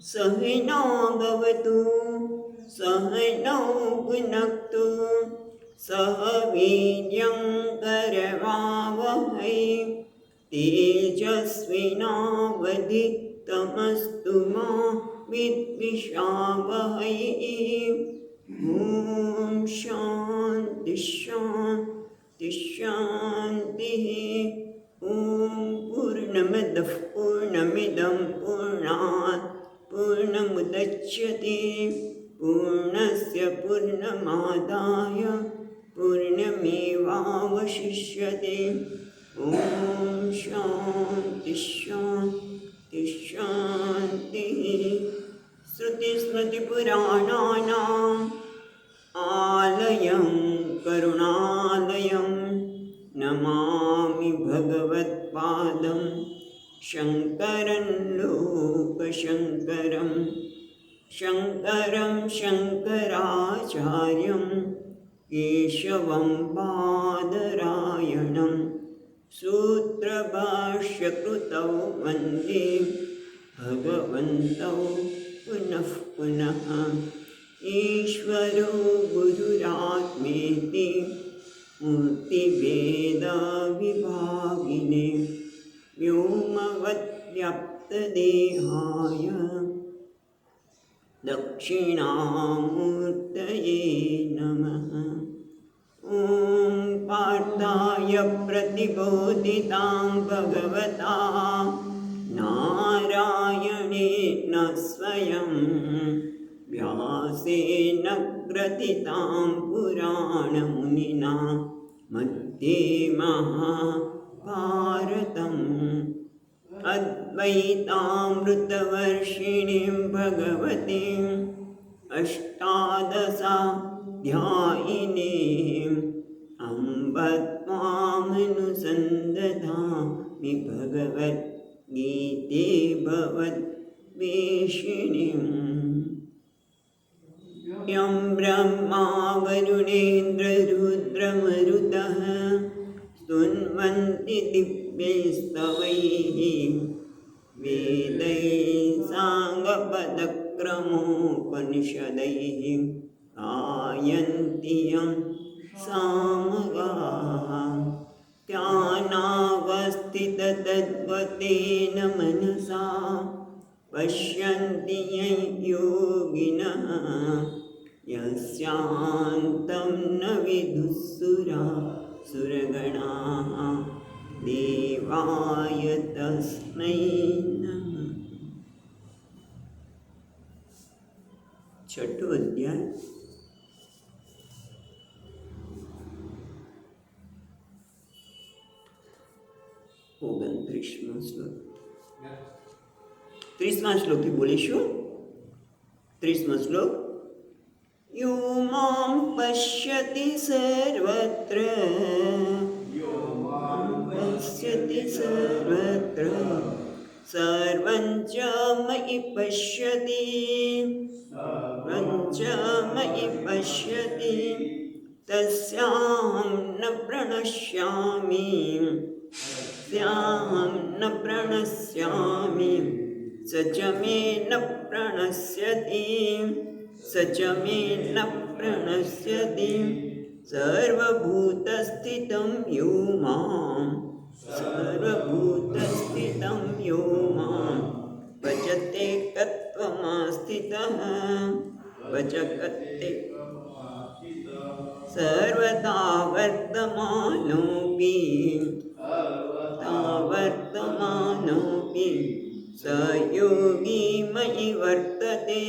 सहना भवतु सहनौ भुनक्तु सह वीर्यं करवावहै तेजस्विनावधितमस्तु मा विद्विषावहै। ॐ शान्ति शान्ति शान्तिः। ॐ पूर्णमदः पूर्णमिदं पूर्णात् पूर्णमुदच्यते पूर्णस्य पूर्णमादाय पूर्णमेवावशिष्यते। ॐ शान्ति शान्ति शान्तिः। श्रुतिस्मृतिपुराणानाम् आलयं करुणालयं नमामि भगवत्पादं शङ्करं लोकशङ्करं शङ्करं शङ्कराचार्यं केशवं बादरायणं सूत्रभाष्यकृतौ वन्दे भगवन्तौ पुनः पुनः। ईश्वरो गुरुरात्मेति मूर्तिभेदविभागिने व्योमवद्व्याप्तदेहाय दक्षिणामूर्तये नमः। ॐ पार्थाय प्रतिबोधितां भगवता नारायणेन स्वयं व्यासेन ग्रथितां पुराणमुनिना मध्ये महाभारतम् अद्वैतामृतवर्षिणीं भगवतीम् अष्टादशाध्यायिनीम् अम्ब त्वामनुसन्दधामि भगवद्गीते भवद्वेषिणीम्। यं ब्रह्मा वरुणेन्द्ररुद्रमरुतः स्तुन्वन्ति दिव्यैस्तवैः वेदैः साङ्गपदक्रमोपनिषदैः गायन्ति यं सामगाः। ध्यानावस्थिततद्वतेन मनसा पश्यन्ति यं योगिनः यस्यान्तं न विदुःसुरगणाः देवाय तस्मै नमः। छठो अध्याय। ओगणत्रीसमो श्लोक। 30મા શ્લોકથી બોલીશું। 30મો શ્લોક। यो मां पश्यति सर्वत्र पश्यति सर्वत्र सर्वं च मयि पश्यति सर्वं च मयि पश्यति तस्याहं न प्रणश्यामि तस्याहं न प्रणश्यामि स च मे न प्रणश्यति स च मे न प्रणश्यति सर्वभूतस्थितं यो मां सर्वभूतस्थितं यो मां भजते तत्त्वमास्थितः भजते सर्वदा वर्तमानोऽपि स योगी मयि वर्तते।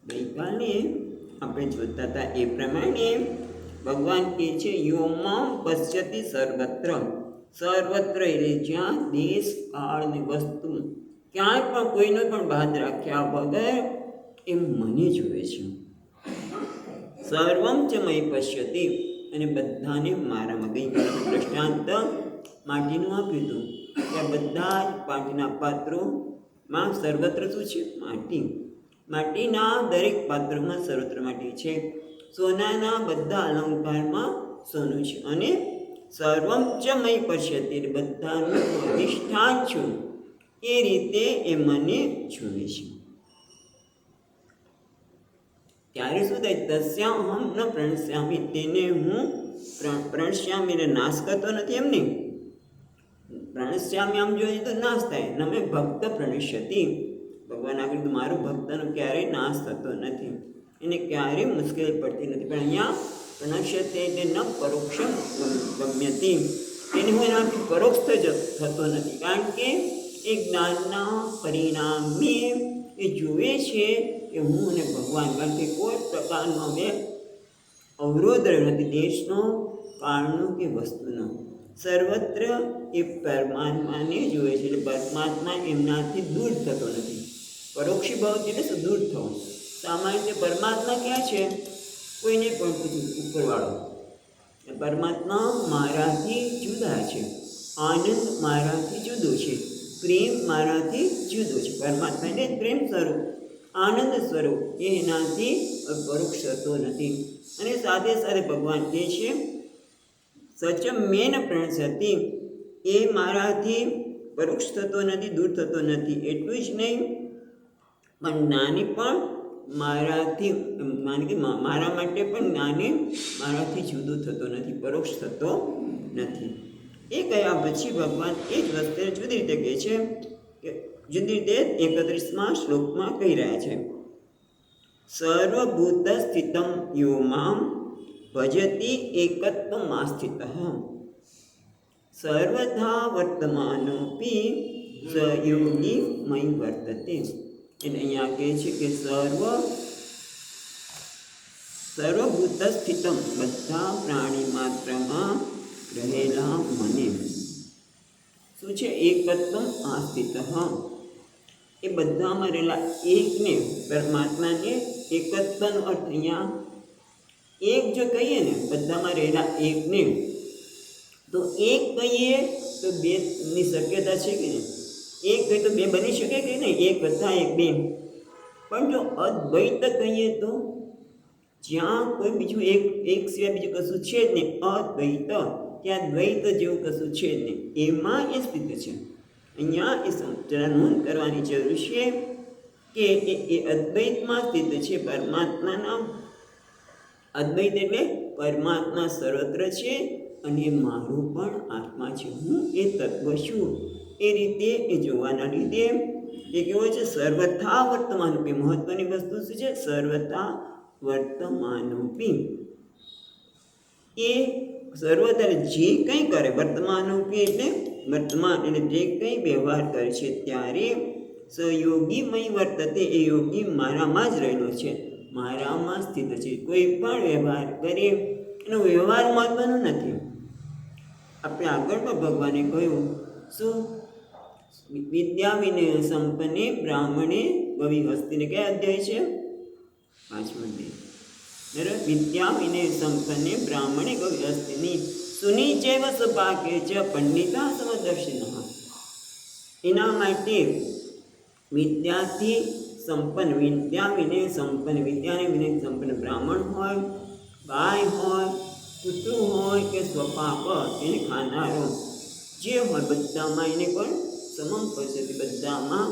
ગઈકાલે આપણે જોતા હતા એ પ્રમાણે ભગવાન કહે છે યો માં પશ્યતિ સર્વત્ર। સર્વત્ર એટલે જ્યાં દેશ કાળ ને વસ્તુ ક્યાંય પણ કોઈનો પણ બાદ રાખ્યા વગર એ મને જુએ છે। સર્વમ ચ મય પશ્યતિ અને બધાને મારામાં ગઈકાલે દ્રષ્ટાંત માટીનું આપ્યું હતું કે આ બધા જ માટીના પાત્રોમાં સર્વત્ર શું છે? માટી। માટીના દરેક પાત્રમાં સર્વત્ર માટી છે। સોનાના બધા અલંકારમાં સોનું છે અને સર્વમ ચ મય પશ્યતિ, બધાનું અધિષ્ઠાન છું એ રીતે એ મને જુએ છે. ત્યારે શું થાય? તસ્યા અહમ ન પ્રણશ્યામી, તેને હું પ્રણશ્યામી એટલે નાશ કરતો નથી. એમ નહીં, પ્રણશ્યામી આમ જોઈએ તો નાશ થાય. નમે ભક્ત પ્રણશ્યતિ, ભગવાન આગળ મારો ભક્તનો ક્યારેય નાશ થતો નથી, એને ક્યારેય મુશ્કેલી પડતી નથી. પણ અહીંયા પ્રણશ્યતે એટલે ન પરોક્ષમ ગમ્યતિ, એને હું એનાથી પરોક્ષ થતો નથી. કારણ કે એ જ્ઞાનના પરિણામે એ જુએ છે કે હું અને ભગવાન, કારણ કે કોઈ પ્રકારનો અમે અવરોધ નથી, દેશનો, કાળનો કે વસ્તુનો. સર્વત્ર એ પરમાત્માને જુએ છે, એટલે પરમાત્મા એમનાથી દૂર થતો નથી. પરોક્ષી ભાવ એટલે શું? દૂર થવું. સામાન્ય રીતે પરમાત્મા ક્યાં છે? કોઈને પણ પૂછ્યું, ઉપરવાળો. પરમાત્મા મારાથી જુદા છે, આનંદ મારાથી જુદો છે, પ્રેમ મારાથી જુદો છે. પરમાત્મા એટલે પ્રેમ સ્વરૂપ, આનંદ સ્વરૂપ, એ એનાથી પરોક્ષ થતો નથી. અને સાથે સાથે ભગવાન કહે છે સચ મેન પ્રણશ્યતિ, એ મારાથી પરોક્ષ થતો નથી, દૂર થતો નથી. એટલું જ નહીં, પણ જ્ઞાની પણ મારાથી, મારા માટે પણ જ્ઞાની મારાથી જુદો થતો નથી, પરોક્ષ થતો નથી. એ કહ્યા પછી ભગવાન એ જ વસ્તુને જુદી રીતે કહે છે કે જુદી રીતે 31મા શ્લોકમાં કહી રહ્યા છે, સર્વભૂત સ્થિતમ યો મામ ભજતિ એકત્વમાસ્થિતઃ સર્વથા વર્તમાનોપી સ યોગી મયી વર્તતે. એટલે અહીંયા કહે છે કે સર્વભૂત સ્થિતમ, બધા પ્રાણી માત્રમાં રહેલા મને શું છે? એકત્વમ આસ્થિતઃ, એ બધામાં રહેલા એકને, પરમાત્માને એકત્વનો અર્થ અહીંયા એક જો કહીએ ને, બધામાં રહેલા એકને, તો એક કહીએ તો બેની શક્યતા છે કે નહીં? એક કહીએ તો બે બની શકે કે નહીં? એક વત્તા એક બે. પણ જો અદ્વૈત કહીએ તો જ્યાં કોઈ બીજું એક સિવાય બીજું કશું છે જ નહીં, અદ્વૈત, ત્યાં દ્વૈત જેવું કશું છે જ નહીં, એમાં એ સ્થિત છે. અહીંયા એ જરા નોંધ કરવાની જરૂર છે કે એ અદ્વૈતમાં સ્થિત છે. પરમાત્માના અદ્વૈત એટલે પરમાત્મા સર્વત્ર છે અને મારું પણ આત્મા છે, હું એ તત્વ છું. એ રીતે એ જોવાના લીધે એ કેવો છે? સર્વથા વર્તમાનરૂપી. મહત્વની વસ્તુ શું છે? સર્વથા વર્તમાનરૂપી. એ સર્વથા જે કંઈ કરે, વર્તમાનરૂપી એટલે વર્તમાન, એટલે જે કંઈ વ્યવહાર કરે છે ત્યારે સયોગીમય વર્તતે, એ યોગી મારામાં જ રહેલો છે, મારામાં સ્થિત છે. કોઈ પણ વ્યવહાર કરે એનો વ્યવહાર મહત્વનો નથી. આપણે આગળ પણ ભગવાને કહ્યું શું? વિદ્યા વિનય સંપન્ને બ્રાહ્મણે ગવિ હસ્તીને. કયા અધ્યાય છે? 5મો અધ્યાય. બરાબર. વિદ્યા વિનય સંપન્ને બ્રાહ્મણે ગવિ હસ્તીની સુનિચૈવ સપાકે ચ પંડિતા સમદર્શિનઃ. એના માટે વિદ્યાથી સંપન્ન, વિદ્યા વિનય સંપન્ન, વિદ્યાને વિનય સંપન્ન બ્રાહ્મણ હોય, ગાય હોય, કૂતરું હોય કે સ્વપાક એને ખાનારો જે હોય, બધામાં એને પણ સમમ પશ્યતિ, બધામાં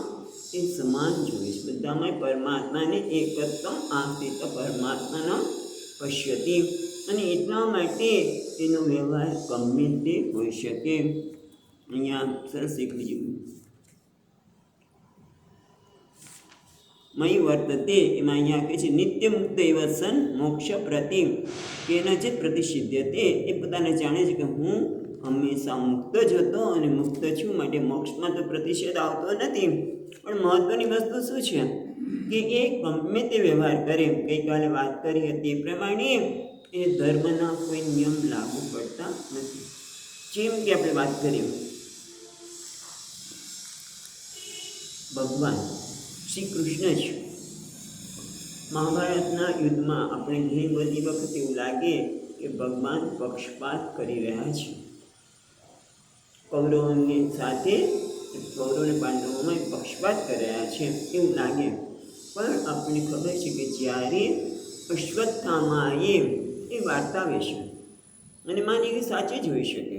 એ સમાન જોઈએ છે. બધામાં પરમાત્માને એકત્વમ આસ્થિત, પરમાત્માનો પશ્યતિ. અને એટલા માટે એનો વ્યવહાર ગમે તે હોઈ શકે. અહીંયા સરસ એક બીજું મય વર્તતે, એમાં અહીંયા કહે છે નિત્ય મુક્ત એવ સન મોક્ષ પ્રતિ કેનચિત પ્રતિસિદ્ધ્યતે. એ પોતાને જાણે છે કે હું હંમેશા મુક્ત જ હતો અને મુક્ત છું, માટે મોક્ષમાં તો પ્રતિષેધ આવતો નથી. પણ મહત્વની વસ્તુ શું છે કે એ ગમે તે વ્યવહાર કરે, ગઈકાલે વાત કરી હતી એ પ્રમાણે એ ધર્મના કોઈ નિયમ લાગુ પડતા નથી. જેમ કે આપણે વાત કરી ભગવાન શ્રી કૃષ્ણ જ મહાભારતના યુદ્ધમાં આપણે ઘણી બધી વખત એવું લાગે કે ભગવાન પક્ષપાત કરી રહ્યા છે. કૌરવોની સાથે કૌરવ પાંડવોમાં પક્ષપાત કરી રહ્યા છે એવું લાગે. પણ આપણને ખબર છે કે જ્યારે અશ્વત્થામાએ એ વાર્તાવે છે અને માની કે સાચી જ હોઈ શકે.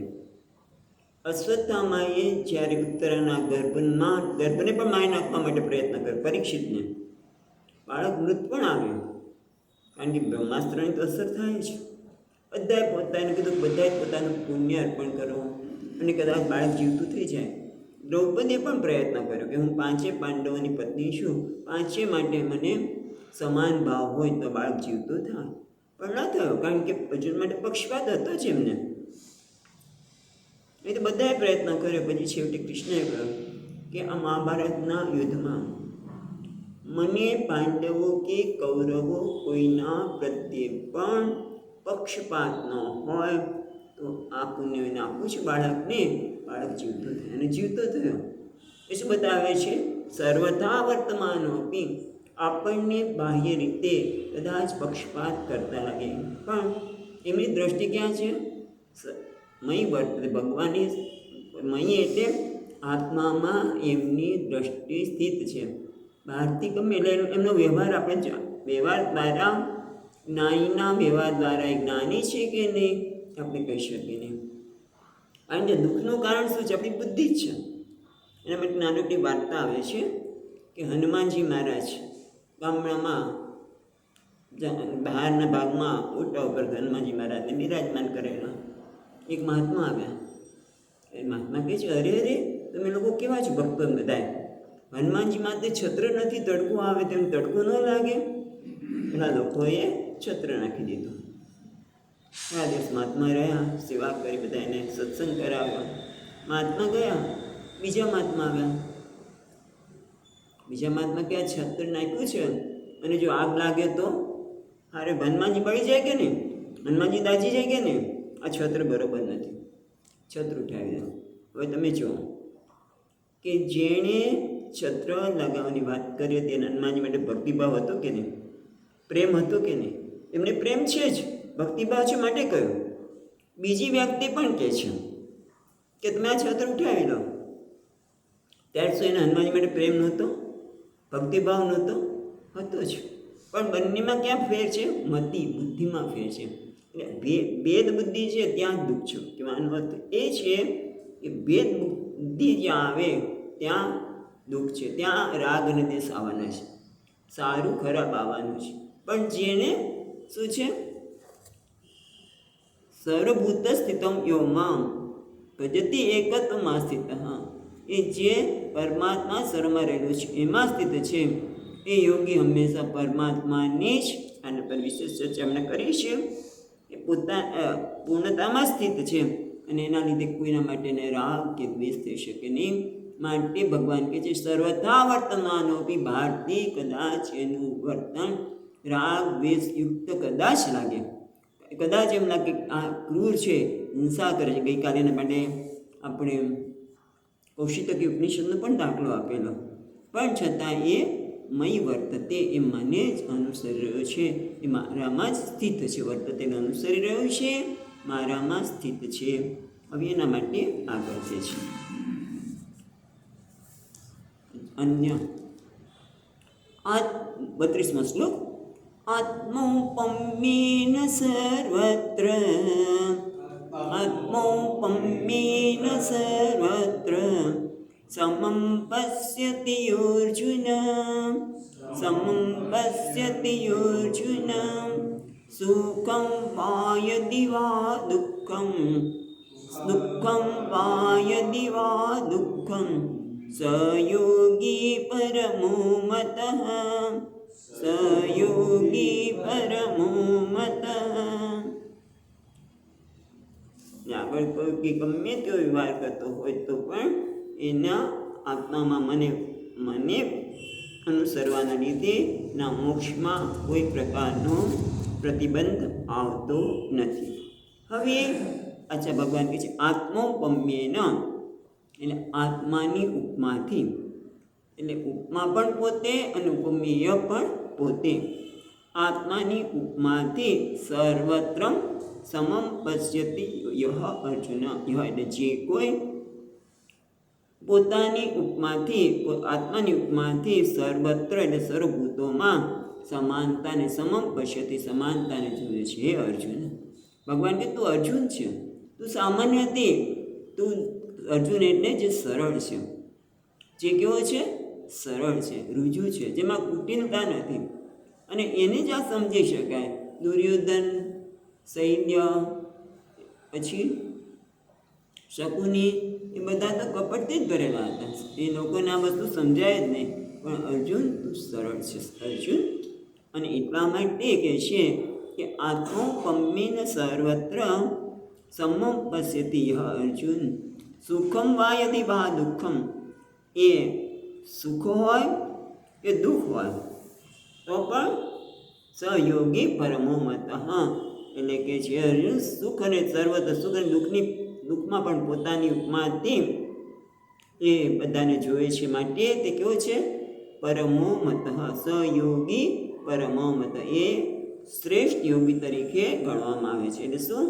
અશ્વત્થામાએ જ્યારે ઉત્તરાના ગર્ભને પણ મારી નાખવા માટે પ્રયત્ન કર્યો, પરીક્ષિતને બાળક મૃત પણ આવ્યું, કારણ કે બ્રહ્માસ્ત્રની તો અસર થાય છે. બધાએ પોતાને કીધું, બધાએ પોતાનું પુણ્ય અર્પણ કરો અને કદાચ બાળક જીવતું થઈ જાય. દ્રૌપદીએ પણ પ્રયત્ન કર્યો કે હું 5 પાંડવોની પત્ની છું, 5 માટે મને સમાન ભાવ હોય તો બાળક જીવતું થાય, પણ ન થયો, કારણ કે અર્જુન માટે પક્ષપાત હતો જ એમને. એ તો બધાએ પ્રયત્ન કર્યો. પછી છેવટે કૃષ્ણએ કહ્યું કે આ મહાભારતના યુદ્ધમાં મને પાંડવો કે કૌરવો કોઈના પ્રત્યે પણ પક્ષપાત ન હોય તો આ પુણ્યને આપું છું બાળકને, બાળક જીવતો થયો અને જીવતો થયો. એ શું બતાવે છે? સર્વથા વર્તમાનોપી, આપણને બાહ્ય રીતે કદાચ પક્ષપાત કરતા લાગે પણ એમની દ્રષ્ટિ ક્યાં છે? મય વર્તે, ભગવાનની મય એટલે આત્મામાં એમની દ્રષ્ટિ સ્થિત છે. બહારથી ગમે એટલે એમનો વ્યવહાર આપણે વ્યવહાર દ્વારા, જ્ઞાનીના વ્યવહાર દ્વારા એ જ્ઞાની છે કે નહીં આપણે કહી શકીએ નહીં. કારણ કે દુઃખનું કારણ શું છે? આપણી બુદ્ધિ જ છે. એના માટે નાનકડી વાર્તા આવે છે કે હનુમાનજી મહારાજ ગામડામાં બહારના ભાગમાં ઓટા ઉપર હનુમાનજી મહારાજને બિરાજમાન કરેલા. એક મહાત્મા આવ્યા. એ મહાત્મા કહે છે, અરે અરે તમે લોકો કેવા છો ભક્તો બધાય, હનુમાનજી માટે છત્ર નથી, તડકો આવે તેમ તડકો ન લાગે? પેલા લોકોએ છત્ર નાખી દીધું. થોડા દિવસ મહાત્મા રહ્યા, સેવા કરી, બધા એને સત્સંગ કરાવ્યો. મહાત્મા ગયા, બીજા મહાત્મા આવ્યા. બીજા મહાત્મા કે આ છત્ર નાખ્યું છે અને જો આગ લાગે તો અરે હનુમાનજી બળી જાય કે નહીં, હનુમાનજી દાજી જાય કે નહીં? આ છત્ર બરોબર નથી, છત્ર ઉઠાવી દો. હવે તમે જુઓ કે જેણે છત્ર લગાવવાની વાત કરી હતી એને હનુમાનજી માટે ભક્તિભાવ હતો કે નહીં? પ્રેમ હતો કે નહીં? એમને પ્રેમ છે જ, ભક્તિભાવ છે માટે કહ્યું. બીજી વ્યક્તિ પણ કહે છે કે તમે આ છત્ર ઉઠાવી લો. ત્યારે શું એને હનુમાનજી માટે પ્રેમ નહોતો? ભક્તિભાવ નહોતો? હતો જ. પણ બંનેમાં ક્યાં ફેર છે? મતિ, બુદ્ધિમાં ફેર છે. એટલે ભેદ બુદ્ધિ છે ત્યાં દુઃખ છે. કહેવાનો અર્થ એ છે કે ભેદ બુદ્ધિ જ્યાં આવે ત્યાં દુઃખ છે, ત્યાં રાગ અને દેશ આવવાના છે, સારું ખરાબ આવવાનું છે. પણ જેને શું છે? સર્વભૂત સ્થિતમ યો મામ ભજતિ એકત્વમાં સ્થિત, એ જે પરમાત્મા સર્વમાં રહેલું છે એમાં સ્થિત છે એ યોગી હંમેશા પરમાત્માની જ, આના પર વિશેષ ચર્ચા અમને કરી છે, એ પૂર્ણતામાં સ્થિત છે અને એના લીધે કોઈના માટે રાગ કે દ્વેષ થઈ શકે નહીં. માટે ભગવાન કહે છે સર્વથા વર્તમાનોપી, ભારતી કદાચ એનું વર્તન રાગ દ્વેષ યુક્ત કદાચ લાગે, કદાચ એમ લાગે આ ક્રૂર છે, હિંસા કરે છે. ગઈકાલે એના માટે આપણે કૌશિતકી ઉપનિષદનો પણ દાખલો આપેલો, પણ છતાં એ મય વર્તતે, એ મને જ અનુસરી રહ્યો છે, એ મારામાં જ સ્થિત છે. વર્તતેને અનુસરી રહ્યો છે, મારામાં સ્થિત છે. હવે એના માટે આગળ છે અન્ય 32મો શ્લોક. આત્મૌપમ્યેન સર્વત્ર, આત્મૌપમ્યેન સર્વત્ર સમં પશ્યતિ અર્જુન, સમં પશ્યતિ અર્જુન સુખં વા યદિ વા દુઃખં, દુઃખં વા યદિ વા દુઃખં સ યોગી પરમો મતઃ, સ યોગી પરમો મતઃ. આગળ કોઈ કે ગમે તેવો વ્યવહાર કરતો હોય તો પણ એના આત્મામાં મને અનુસરવાના લીધે ના મોક્ષમાં કોઈ પ્રકારનો પ્રતિબંધ આવતો નથી. હવે અચ્છા ભગવાન કહે છે આત્મોપમ્યેન, એટલે આત્માની ઉપમાથી, એટલે ઉપમા પણ પોતે અને ઉપમેય પણ પોતે. આત્માની ઉપમાથી સર્વત્ર સમમ પશ્યતિ યહ અર્જુન, યહ એટલે જે કોઈ પોતાની ઉપમાથી, આત્માની ઉપમાથી સર્વત્ર એટલે સર્વભૂતોમાં સમાનતાને સમમ પશ્યતિ, સમાનતાને જુએ છે. હે અર્જુન, ભગવાન કે તું અર્જુન છે, તું સામાન્ય હતી, તું અર્જુન એટલે જે સરળ છે, જે કેવો છે? સરળ છે, રુજુ છે, જેમાં કુટિલતા નથી. અને એને જ આ સમજી શકાય. દુર્યોધન, સૈન્ય, પછી શકુની, એ બધા તો કપટથી જ ભરેલા હતા. એ લોકોને આ વસ્તુ સમજાય જ નહીં. પણ અર્જુન તું સરળ છે અર્જુન. અને એટલા માટે કહે છે કે આત્મોપમ્યેન સર્વત્ર સમમ પશ્યતિ યઃ અર્જુન, સુખમ વા યદિ વા દુઃખમ, એ સુખ હોય કે દુઃખ હોય તો પણ સહયોગી પરમો મતઃ, એટલે કે છે અર્જુન સુખ અને સર્વત્ર સુખ અને દુઃખમાં પણ પોતાની ઉપમાથી એ બધાને જોવે છે. માટે તે કેવો છે? પરમો મતઃ, સહયોગી પરમો મતઃ, એ શ્રેષ્ઠ યોગી તરીકે ગણવામાં આવે છે. એટલે શું?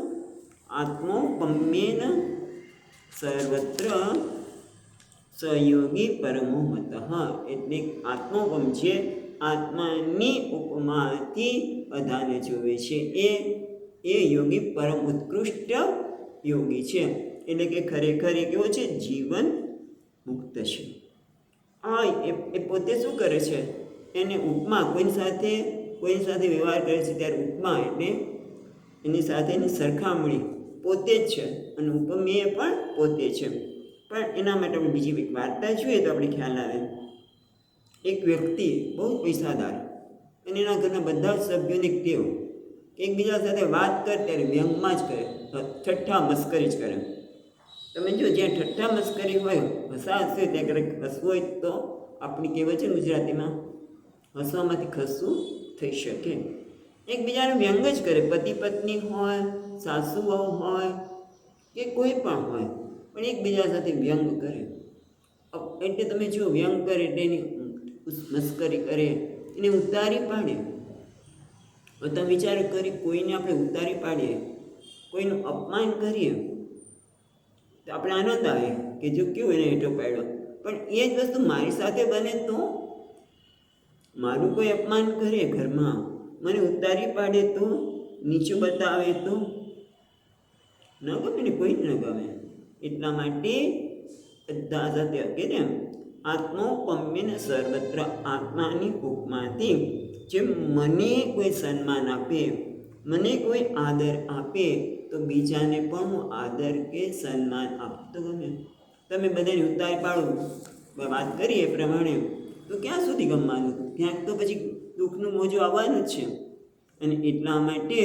આત્મોપમ્યેન સર્વત્ર સહયોગી પરમો મતઃ, એટલે આત્મોપમ છે, આત્માની ઉપમાથી બધાને જોવે છે. એ યોગી પરમ ઉત્કૃષ્ટ યોગી છે. એટલે કે ખરેખર એ કેવો છે? જીવન મુક્ત છે. એ પોતે શું કરે છે? એને ઉપમા, કોઈની સાથે વ્યવહાર કરે છે ત્યારે ઉપમા એટલે એની સાથેની સરખામણી પોતે જ છે, અને ઉપમેય પણ પોતે છે. પણ એના માટે આપણે બીજી એક વાર્તા જોઈએ તો આપણે ખ્યાલ આવે. એક વ્યક્તિ બહુ પૈસાદાર, અને એના ઘરના બધા સભ્યોને ટેવ કે એકબીજા સાથે વાત કરે ત્યારે વ્યંગમાં જ કરે, ઠઠ્ઠા મસ્કરી જ કરે. તમે જો જ્યાં ઠઠ્ઠા મસ્કરી હોય, હસાશે ત્યાં ક્યારેક હસવું હોય તો આપણી કહેવત છે ગુજરાતીમાં, હસવામાંથી ખસવું થઈ શકે. એકબીજાને વ્યંગ જ કરે, પતિ પત્ની હોય, સાસુ વહુ હોય કે કોઈ પણ હોય, પણ એકબીજા સાથે વ્યંગ કરે. એટલે તમે જો વ્યંગ કરે એટલે એની મસ્કરી કરે, એને ઉતારી પાડે. તમે વિચાર કરી, કોઈને આપણે ઉતારી પાડીએ, કોઈનું અપમાન કરીએ તો આપણે આનંદ આવે કે જો કેવું એને હેઠો પાડ્યો. પણ એ જ વસ્તુ મારી સાથે બને તો, મારું કોઈ અપમાન કરે ઘરમાં, મને ઉતારી પાડે તો, નીચું બતાવે તો ન ગમે ને, કોઈ જ ન ગમે. એટલા માટે બધા સાથે કે આત્મોપમ્યેન સર્વત્ર, આત્માની ઉપમાથી જેમ મને કોઈ સન્માન આપે, મને કોઈ આદર આપે તો બીજાને પણ હું આદર કે સન્માન આપતો ગમે. તમે બધાને ઉતારી પાડો, વાત કરીએ એ પ્રમાણે, તો ક્યાં સુધી ગમવાનું? ક્યાંક તો પછી દુઃખનું મોજું આવવાનું જ છે. અને એટલા માટે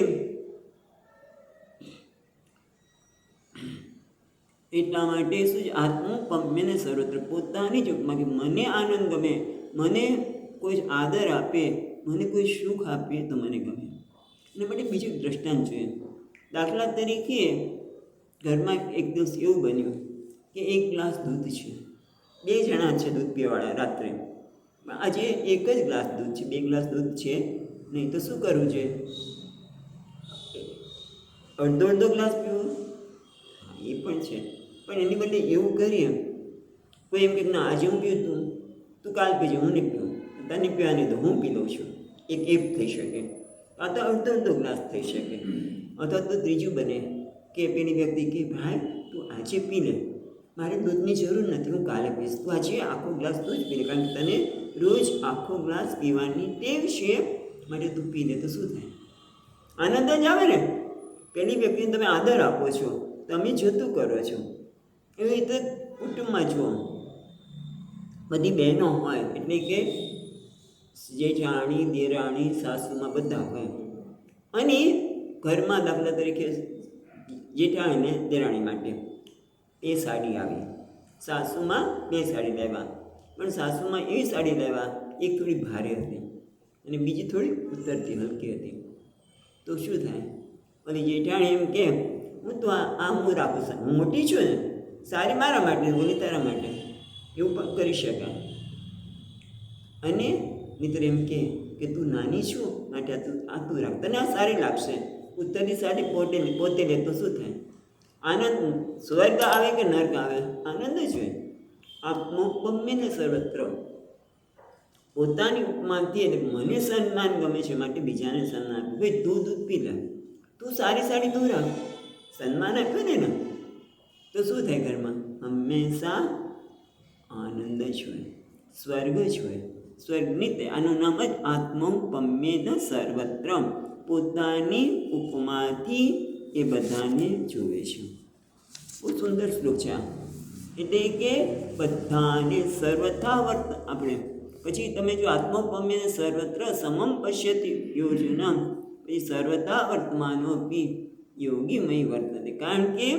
શું છે? આત્મોપમ્યેન સર્વત્ર, પોતાની જ ઉપમા, કે મને આનંદ ગમે, મને કોઈ આદર આપે, મને કોઈ સુખ આપે તો મને ગમે. એના માટે બીજું દ્રષ્ટાંત જોઈએ. દાખલા તરીકે ઘરમાં એક દિવસ એવું બન્યું કે એક ગ્લાસ દૂધ છે, 2 જણા છે દૂધ પીવાવાળા રાત્રે. આજે એક જ ગ્લાસ દૂધ છે, 2 ગ્લાસ દૂધ છે નહીં, તો શું કરવું છે? અડધો ગ્લાસ પીવો, એ પણ છે. પણ એની બદલે એવું કરીએ, કોઈ એમ કે ના આજે હું પીવું, તું કાલ પીજે, હું નહીં પીવું, તને પીવાની તો હું પી લઉં છું. એક થઈ શકે, આ તો અડધો ગ્લાસ થઈ શકે. અથવા તો ત્રીજું બને કે પેલી વ્યક્તિ કે ભાઈ તું આજે પી લે, મારે દૂધની જરૂર નથી, હું કાલે પીશ, તું આજે આખો ગ્લાસ દૂધ પી લે, કારણ કે તને રોજ આખો ગ્લાસ પીવાની ટેવ છે, માટે તું પી લે. તો શું થાય? આનંદ જ આવે ને. પેલી વ્યક્તિને તમે આદર આપો છો, તમે જતું કરો છો. એવી રીતે કુટુંબમાં જુઓ, બધી બહેનો હોય, એટલે કે જેઠાણી, દેરાણી, સાસુમાં બધા હોય. અને ઘરમાં દાખલા તરીકે જેઠાણીને દેરાણી માટે 2 સાડી આવી, સાસુમાં 2 સાડી લેવા. પણ સાસુમાં એવી સાડી લેવા, એક થોડી ભારે હતી અને બીજી થોડી ઉતરતી હલકી હતી. તો શું થાય? અને જેઠાણી એમ કે હું તો હું રાખું છું, હું મોટી છું ને, સારી મારા માટે, બોલી તારા માટે, એવું પણ કરી શકાય. અને મિત્ર એમ કે તું નાની છું, માટે આ તું રાખ, તને આ સારી લાગશે. ઉત્તરની સાડી પોતે લે તો શું થાય? આનંદ. સ્વર્ગ આવે કે નર્ક આવે, આનંદ જ હોય. આત્મોપમ્યેન સર્વત્ર, પોતાની ઉપમાથી એટલે મને સન્માન ગમે છે માટે બીજાને સન્માન આપવું. ભાઈ તું દૂધ પી લે, તું સારી સારી તું રાખ, સન્માન આપ્યો ને તો શું થાય? ઘરમાં હંમેશા આનંદ જ હોય, સ્વર્ગ જ હોય. સ્વર્ગની આનું નામ જ આત્મૌપમ્યેન સર્વત્ર. પોતાની ઉપમાથી એ બધાને જુએ છે. બહુ સુંદર શ્લોક છે આ. એટલે કે બધાને સર્વથા વર્ત આપણે પછી તમે જો આત્મૌપમ્યેન સર્વત્ર સમમ પશ્યતિ યોજના, પછી સર્વથા વર્તમાનોપી યોગીમય વર્તતે. કારણ કે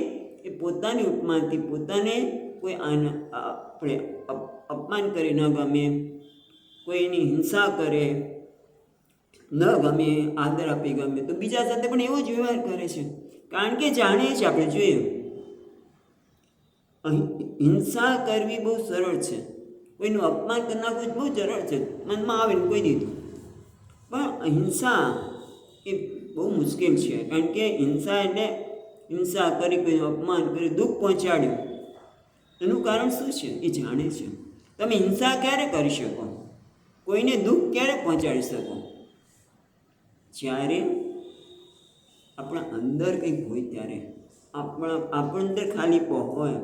એ પોતાની ઉપમાથી પોતાને કોઈ આપણે અપમાન કરી ન ગમે, કોઈની હિંસા કરે ન ગમે, આદર આપી ગમે તો બીજા સાથે પણ એવો જ વ્યવહાર કરે છે. કારણ કે જાણીએ છીએ આપણે, જોઈએ હિંસા કરવી બહુ સરળ છે, કોઈનું અપમાન કરી નાખવું બહુ સરળ છે, મનમાં આવીને કોઈ દીધું. પણ અહિંસા એ બહુ મુશ્કેલ છે. કારણ કે હિંસા એટલે હિંસા કરી, કોઈનું અપમાન કરી, દુઃખ પહોંચાડ્યું, એનું કારણ શું છે એ જાણે છે. તમે હિંસા ક્યારે કરી શકો, કોઈને દુઃખ ક્યારે પહોંચાડી શકો? જ્યારે આપણા અંદર કંઈક હોય ત્યારે, આપણા અંદર ખાલીપો હોય,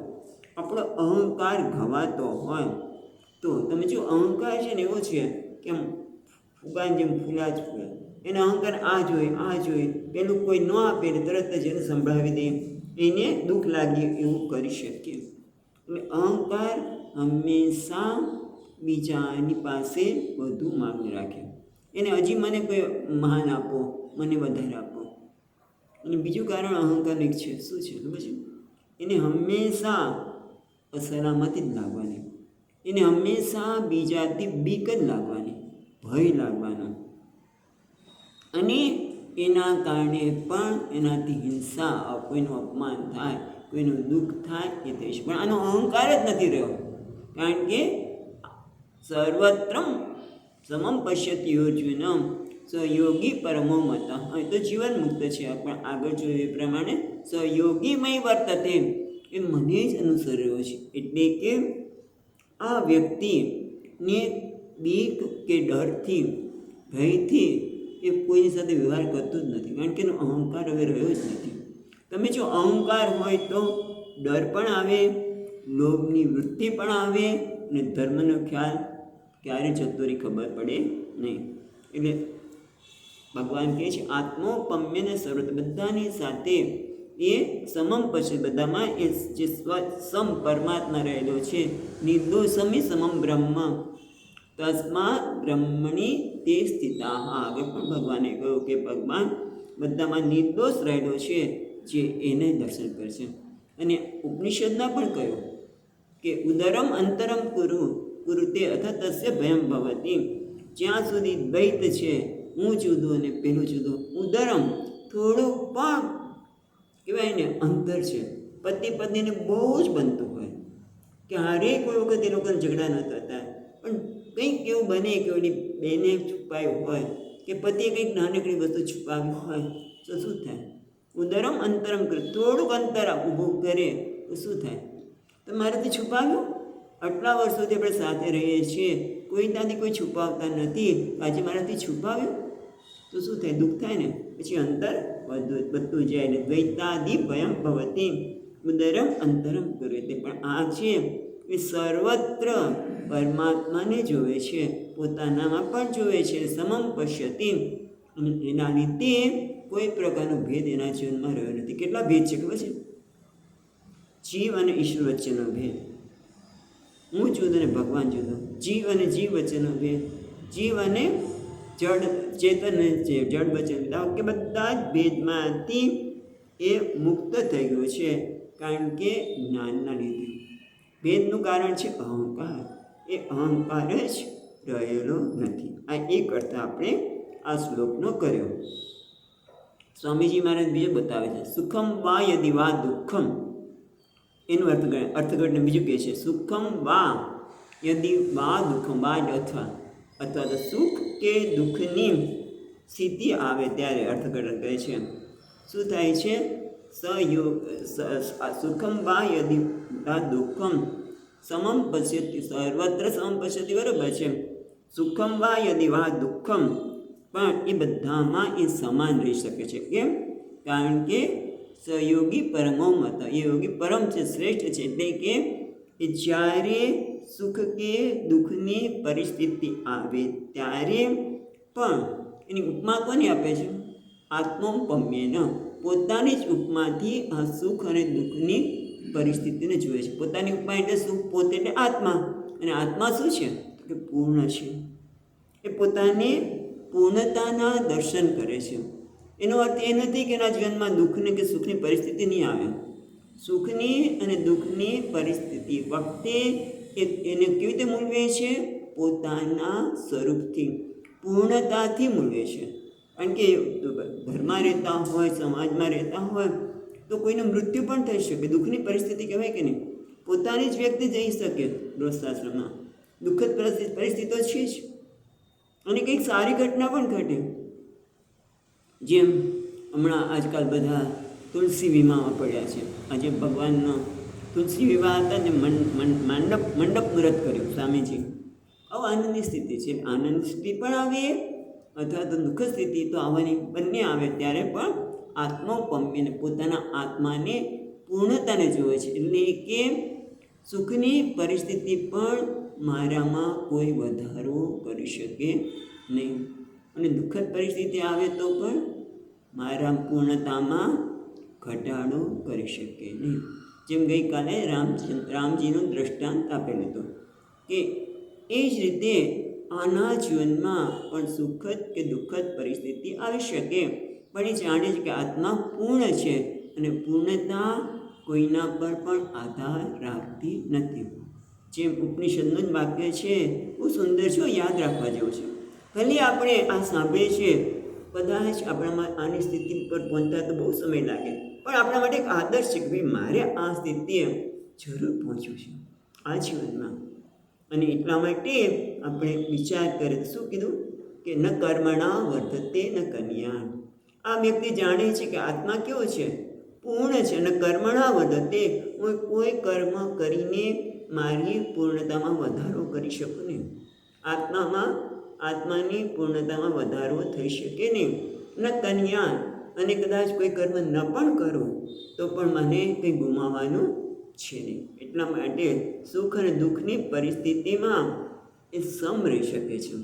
આપણો અહંકાર ઘવાતો હોય તો. તમે જો અહંકાર છે ને એવો છે કે ફુગાની જેમ ફૂલા જ ફૂલે. એને અહંકાર આ જોઈએ પેલું કોઈ ન આપે એટલે તરત જ એને સંભળાવી દે, એને દુઃખ લાગે એવું કરી શકીએ. એટલે અહંકાર હંમેશા બીજાની પાસે વધુ માંગણી રાખે. એને હજી મને કોઈ મહાન આપો, મને વધારે આપો. અને બીજું કારણ અહંકાર એક છે, શું છે ખબર છે? એને હંમેશા અસલામતી જ લાગવાની, એને હંમેશા બીજાથી બીક જ લાગવાની, ભય લાગવાનો. અને એના કારણે પણ એનાથી હિંસા, કોઈનું અપમાન થાય, કોઈનું દુઃખ થાય એ થઈ છે. પણ આનો અહંકાર જ નથી રહ્યો. કારણ કે સર્વત્ર સમમ પશ્યતિ યોજનમ સહયોગી પરમો મત. અહીં તો જીવન મુક્ત છે, પણ આગળ જોયું એ પ્રમાણે સહયોગીમય વર્તતે, એ મને જ અનુસરી રહ્યો છે. એટલે કે આ વ્યક્તિને બીક કે ડરથી, ભયથી એ કોઈની સાથે વ્યવહાર કરતો જ નથી. કારણ કે એનો અહંકાર હવે રહ્યો જ નથી. તમે જો અહંકાર હોય તો ડર પણ આવે, લોભની વૃત્તિ પણ આવે, અને ધર્મનો ખ્યાલ ક્યારે જતો રહી ખબર પડે નહીં. એટલે ભગવાન કહે છે આત્મૌપમ્યેન સર્વત્ર, બધાની સાથે એ સમમ પછી બધામાં એ જે સમ પરમાત્મા રહેલો છે. નિર્દોષમી સમમ બ્રહ્મ તસ્માત બ્રહ્મણી તે સ્થિતા. આગળ પણ ભગવાને કહ્યું કે ભગવાન બધામાં નિર્દોષ રહેલો છે, જે એને દર્શન કરશે. અને ઉપનિષદમાં પણ કહ્યું કે ઉદરમ અંતરમ કુરુતે અથ તસ્ય ભયમ ભવતી. જ્યાં સુધી દ્વૈત છે, હું જુદું અને પેલું જુદું, ઉદરમ થોડું પણ કહેવાય ને અંતર છે. પતિ પત્નીને બહુ જ બનતું હોય કે હરેક કોઈ વખત એ લોકોને ઝઘડા ન થતા, પણ કંઈક એવું બને કે એની બેને છુપાયું હોય કે પતિએ કંઈક નાનકડી વસ્તુ છુપાવી હોય તો શું થાય? ઉદરમ અંતરમ કરે, થોડુંક અંતર ઊભું કરે તો શું થાય? તો મારાથી છુપાવ્યું, આટલા વર્ષોથી આપણે સાથે રહીએ છીએ, કોઈ ત્યાંથી કોઈ છુપાવતા નથી, આજે મારાથી છુપાવ્યું તો શું થાય? દુઃખ થાય ને. પછી અંતર વધતું જાય ને દ્વૈતાદિ ભયમ ભવતી ઉદરમ અંતરમ કરે. તે પણ આ છે એ સર્વત્ર પરમાત્માને જોવે છે, પોતાનામાં પણ જોવે છે. સમમ પશ્યતિ, અને એના લીધે કોઈ પ્રકારનો ભેદ એના જીવનમાં રહ્યો નથી. કેટલા ભેદ છે ખબર છે? જીવ અને ઈશ્વર વચ્ચેનો ભેદ, હું જુદો અને ભગવાન જુદો, જીવ અને જીવ વચ્ચેનો ભેદ, જીવ અને જડ ચેતન જડ વચ્ચેનો, કે બધા જ ભેદમાંથી એ મુક્ત થઈ ગયો છે. કારણ કે જ્ઞાનના લીધે. ભેદનું કારણ છે અહંકાર, એ અહંકાર જ રહેલો નથી. આ એક અર્થ આપણે આ શ્લોકનો કર્યો. સ્વામીજી મહારાજ બીજો બતાવે છે, સુખમ વા યદિ વા દુઃખમ. એનું અર્થઘટન બીજું કહે છે, સુખમ વા યદિ વા દુઃખમ, વા અથવા તો સુખ કે દુઃખની સ્થિતિ આવે ત્યારે અર્થઘટન કહે છે. શું થાય છે? સુખમ વા યદિ વા દુઃખમ સમમ પશ્યતિ, સર્વત્ર સમમ પશ્યતિ, બરાબર છે. સુખમ વા યદિ વા દુઃખમ, પણ એ બધામાં એ સમાન રહી શકે છે. કેમ? કારણ કે સહયોગી પરમો મત, એ યોગી પરમ છે, શ્રેષ્ઠ છે. એટલે કે એ જ્યારે સુખ કે દુઃખની પરિસ્થિતિ આવે ત્યારે પણ એની ઉપમા કોને આપે છે? આત્મોપમ્યેન, પોતાની જ ઉપમાથી આ સુખ અને દુઃખની પરિસ્થિતિને જુએ છે. પોતાની ઉપમા એટલે સુખ, પોતે એટલે આત્મા, અને આત્મા શું છે? કે પૂર્ણ છે. એ પોતાની પૂર્ણતાના દર્શન કરે છે. એનો અર્થ એ નથી કે એના જીવનમાં દુઃખની કે સુખની પરિસ્થિતિ નહીં આવે. સુખની અને દુઃખની પરિસ્થિતિ વખતે એને કેવી રીતે મૂલવે છે? પોતાના સ્વરૂપથી, પૂર્ણતાથી મૂલવે છે. કારણ કે ઘરમાં રહેતા હોય, સમાજમાં રહેતા હોય તો કોઈનું મૃત્યુ પણ થઈ શકે. દુઃખની પરિસ્થિતિ કહેવાય કે નહીં? પોતાની જ વ્યક્તિ જઈ શકે ગૃહસ્થાશ્રમમાં, દુઃખદ પરિસ્થિતિ તો છે જ. અને કંઈક સારી ઘટના પણ ઘટે, જેમ હમણાં આજકાલ બધા તુલસી વિવાહમાં પડ્યા છે. આજે ભગવાનનો તુલસી વિવાહ હતા ને મંડપ મુહૂર્ત કર્યું સ્વામીજી. આવું આનંદની સ્થિતિ છે. આનંદની સ્થિતિ પણ આવે અથવા તો દુઃખદ સ્થિતિ તો આવવાની, બંને આવે ત્યારે પણ આત્મોપમ્યને, પોતાના આત્માને પૂર્ણતાને જુએ છે. એટલે કે સુખની પરિસ્થિતિ પણ મારામાં કોઈ વધારો કરી શકે નહીં, અને દુઃખદ પરિસ્થિતિ આવે તો પણ મારા પૂર્ણતામાં ઘટાડો કરી શકે નહીં. જેમ ગઈકાલે રામજીનું દ્રષ્ટાંત આપેલું હતું કે એ જ રીતે આના જીવનમાં પણ સુખદ કે દુઃખદ પરિસ્થિતિ આવી શકે, પણ એ જાણે છે કે આત્મા પૂર્ણ છે અને પૂર્ણતા કોઈના પર પણ આધાર રાખતી નથી. જેમ ઉપનિષદનું જ વાક્ય છે, બહુ સુંદર છે, યાદ રાખવા જેવું છે. ભલે આપણે આ સાંભળીએ છીએ, કદાચ આપણામાં આની સ્થિતિ પર પહોંચતા તો બહુ સમય લાગે, પણ આપણા માટે એક આદર્શ છે કે ભાઈ મારે આ સ્થિતિએ જરૂર પહોંચવું છે આ જીવનમાં. અને એટલા માટે આપણે વિચાર કરીએ તો શું કીધું કે ન કર્મણા વર્ધતે ન કન્યા. આ વ્યક્તિ જાણે છે કે આત્મા કેવો છે? પૂર્ણ છે. અને કર્મણા વર્ધતે, હું કોઈ કર્મ કરીને મારી પૂર્ણતામાં વધારો કરી શકું નહીં. આત્માની પૂર્ણતામાં વધારો થઈ શકે નહીં. ન કન્યા, અને કદાચ કોઈ કર્મ ન પણ કરું તો પણ મને કંઈ ગુમાવવાનું છે નહીં. એટલા માટે સુખ અને દુઃખની પરિસ્થિતિમાં એ સમ રહી શકે છે.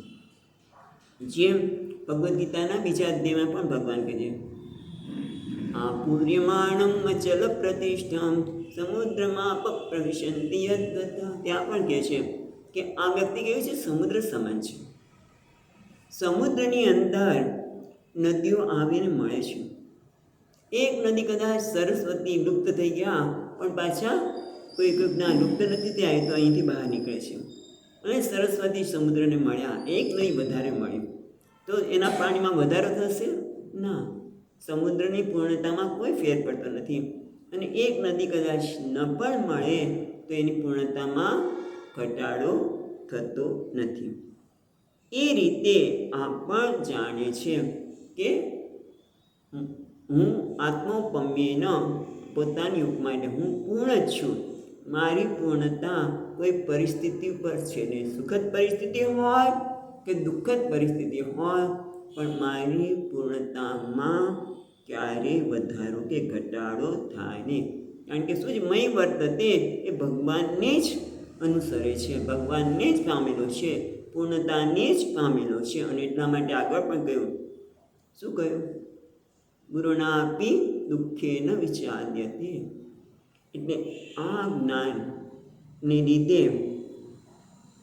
જેમ ભગવદ્ ગીતાના બીજા અધ્યાયમાં પણ ભગવાન કહે છે, આપૂર્યમાણમ અચલ પ્રતિષ્ઠામ સમુદ્રમાં પ્રવિશંતિ યદ્ગતા. ત્યાં પણ કહે છે કે આ વ્યક્તિ કેવી છે? સમુદ્ર સમાન છે. સમુદ્રની અંદર નદીઓ આવીને મળે છે. એક નદી કદાચ સરસ્વતી લુપ્ત થઈ ગયા, પણ પાછા કોઈ ના લુપ્ત નથી થયા તો અહીંથી બહાર નીકળે છે. અને સરસ્વતી સમુદ્રને મળ્યા, એક નહીં વધારે મળ્યું, તો એના પાણીમાં વધારો થશે ના. સમુદ્રની પૂર્ણતામાં કોઈ ફેર પડતો નથી. અને એક નદી કદાચ ન પણ મળે તો એની પૂર્ણતામાં ઘટાડો થતો નથી. એ રીતે આ પણ જાણે છે કે હું આત્મોપમ્યેન, પોતાની ઉપમા એટલે હું પૂર્ણ જ છું. મારી પૂર્ણતા કોઈ પરિસ્થિતિ પર છે નહીં. સુખદ પરિસ્થિતિ હોય કે દુઃખદ પરિસ્થિતિ હોય, પણ મારી પૂર્ણતામાં ક્યારેય વધારો કે ઘટાડો થાય નહીં. કારણ કે શું છે? મય વર્તતે, એ ભગવાનને જ અનુસરે છે, ભગવાનને જ પામેલો છે, પૂર્ણતાને જ પામેલો છે. અને એટલા માટે આગળ પણ કહ્યું, શું કહ્યું? ગુરુણાપી દુઃખેન વિચાર્યતે. એટલે આ જ્ઞાનને લીધે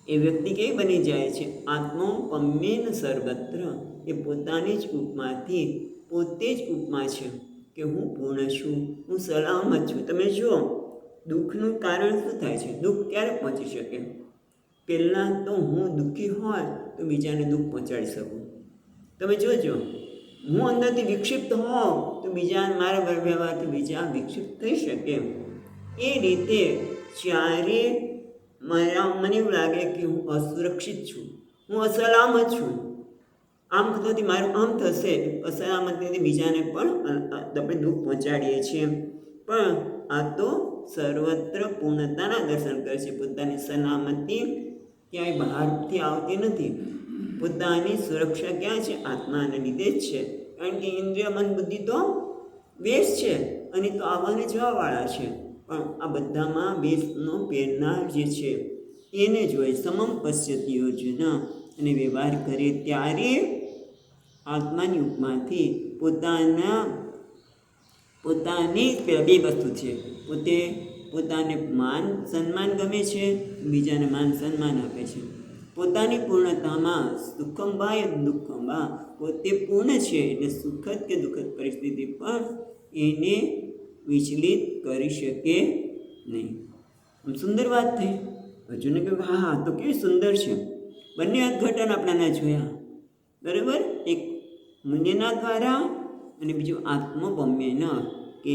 એ વ્યક્તિ કેવી બની જાય છે? આત્મોપમ્યેન સર્વત્ર, એ પોતાની જ ઉપમાથી પોતે જ ઉપમા છે કે હું પૂર્ણ છું, હું સલામત છું. તમે જુઓ, દુઃખનું કારણ શું થાય છે? દુઃખ ક્યારે પહોંચી શકે? પહેલાં તો હું દુઃખી હોય તો બીજાને દુઃખ પહોંચાડી શકું. તમે જોજો, હું અંદરથી વિક્ષિપ્ત હોઉં તો બીજા મારા વ્યવહારથી બીજા વિક્ષિપ્ત થઈ શકે. એ રીતે જ્યારે મને એવું લાગે કે હું અસુરક્ષિત છું, હું અસલામત છું, આમ થવાથી મારું આમ થશે, અસલામતીથી બીજાને પણ આપણે દુઃખ પહોંચાડીએ છીએ. પણ આ તો સર્વત્ર પૂર્ણતાના દર્શન કરે છે. પોતાની સલામતી ક્યાંય બહારથી આવતી નથી. પોતાની સુરક્ષા ક્યાં છે? આત્માને લીધે જ છે. કારણ કે ઇન્દ્રિય મન બુદ્ધિ તો બેસ છે અને તો આવવાને જવાવાળા છે, પણ આ બધામાં બેસનો પહેરનાર જે છે એને જોઈ સમમ પશ્યતિ યોજના અને વ્યવહાર કરે ત્યારે આત્માની ઉપમાથી પોતાની બે વસ્તુ છે. પોતાને માન સન્માન ગમે છે, બીજાને માન સન્માન આપે છે. પોતાની પૂર્ણતામાં સુખમ બાય દુઃખમ બા, પોતે પૂર્ણ છે એટલે સુખદ કે દુઃખદ પરિસ્થિતિ પણ એને વિચલિત કરી શકે નહીં. આમ સુંદર વાત થઈ. અર્જુને કહ્યું હા હા તો કેવી સુંદર છે. બંને અર્થઘટન આપણાને જોયા, બરાબર. એક મુન્યના દ્વારા અને બીજું આત્મપમ્યના, કે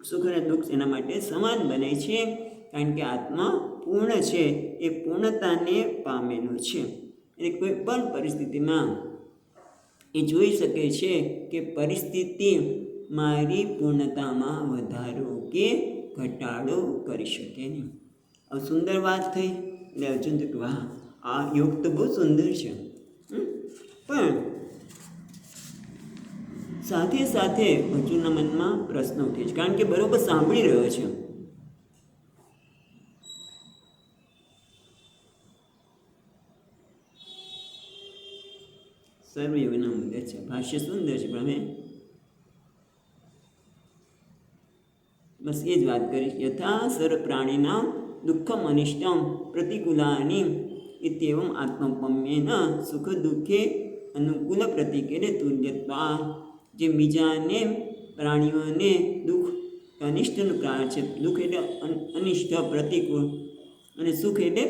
સુખ અને દુઃખ એના માટે સમાન બને છે, કારણ કે આત્મા પૂર્ણ છે, એ પૂર્ણતાને પામેલો છે. એટલે કોઈ પણ પરિસ્થિતિમાં એ જોઈ શકે છે કે પરિસ્થિતિ મારી પૂર્ણતામાં વધારો કે ઘટાડો કરી શકે નહીં. આ સુંદર વાત થઈ. એટલે અર્જુન તો વાહ, આ યોગ તો બહુ સુંદર છે. પણ સાથે સાથે અર્જુનના મનમાં પ્રશ્ન ઉઠે છે, કારણ કે બરોબર સાંભળી રહ્યો છે. સર્વયોગના મુદ્દે છે. ભાષ્ય સુંદર છે, પણ અમે બસ એ જ વાત કરી. યથા સર્વ પ્રાણીના દુઃખમ અનિષ્ટમ પ્રતિકૂલાની ઇત્યેવમ આત્મપમ્યેન સુખ દુઃખે અનુકૂળ પ્રતિકેરે તુલ્યત્વા. જે બીજાને પ્રાણીઓને દુઃખ અનિષ્ટનું કારણ છે. દુઃખ એટલે અનિષ્ટ, પ્રતિકૂળ, અને સુખ એટલે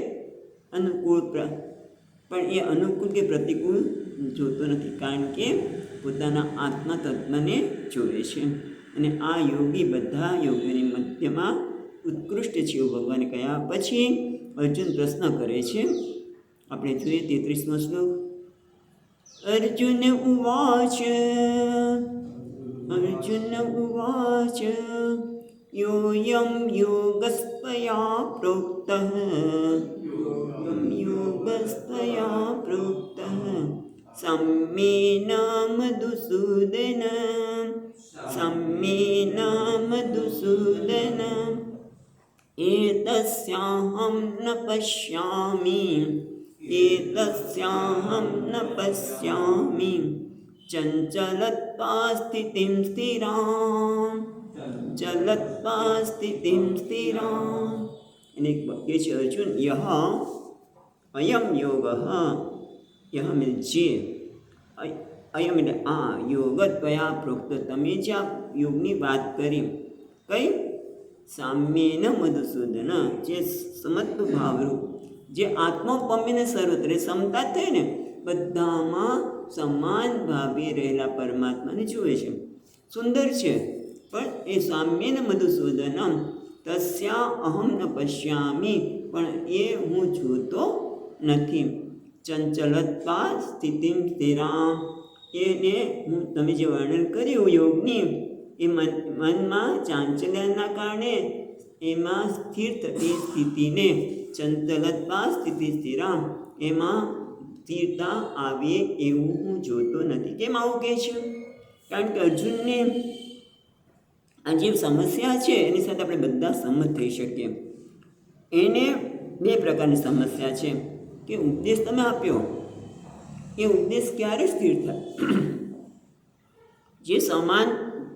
અનુકૂળ. પણ એ અનુકૂળ કે પ્રતિકૂળ જોતો નથી, કારણ કે પોતાના આત્મા તત્વને જોવે છે. અને આ યોગી બધા યોગીઓની મધ્યમાં ઉત્કૃષ્ટ છે એવું ભગવાને કહ્યા પછી અર્જુન પ્રશ્ન કરે છે. આપણે જોઈએ 33મો શ્લોક. અર્જુન ઉવાચ યોયમ યોગસ્ત્વયા પ્રોક્તઃ સમ્યેન મધુસૂદન એતસ્યાહં ન પશ્યામિ ચંચલત્વા સ્થિતિમ સ્થિરામ. એને કહે છે અર્જુન, અયમ યોગ, યહ મીન્સ જે, અયમ એટલે આ, યોગ ત્વયા પ્રોક્ત, તમે જે આ યોગની વાત કરી, કઈ? સામ્યેન મધુસૂદન, જે સમત્વ ભાવરૂપ, જે આત્મપમ્યને સર્વત્ર સમતા થઈ ને, બધામાં સમાન ભાવે રહેલા પરમાત્માને જુએ છે. સુંદર છે. પણ એ સામ્યેન મધુસૂદનમ તસ્યા અહમ ન પશ્યામિ, પણ એ હું જોતો નથી. ચંચલત્વા સ્થિતિમ સ્થિરામ, એને હું તમે જે વર્ણન કર્યું યોગની, એ મનમાં ચાંચલ્યના કારણે એમાં સ્થિર થતી સ્થિતિને, ચંચલત્વા સ્થિતિ સ્થિરામ, એમાં સ્થિરતા આવે એવું હું જોતો નથી. કેમ આવું કહે છે? કારણ કે અર્જુનને આ જે સમસ્યા છે એની સાથે આપણે બધા સંમત થઈ શકીએ. એને બે પ્રકારની સમસ્યા છે કે ઉપદેશ તમે આપ્યો, એ ઉપદેશ ક્યારે સ્થિર થાય? જે સમાન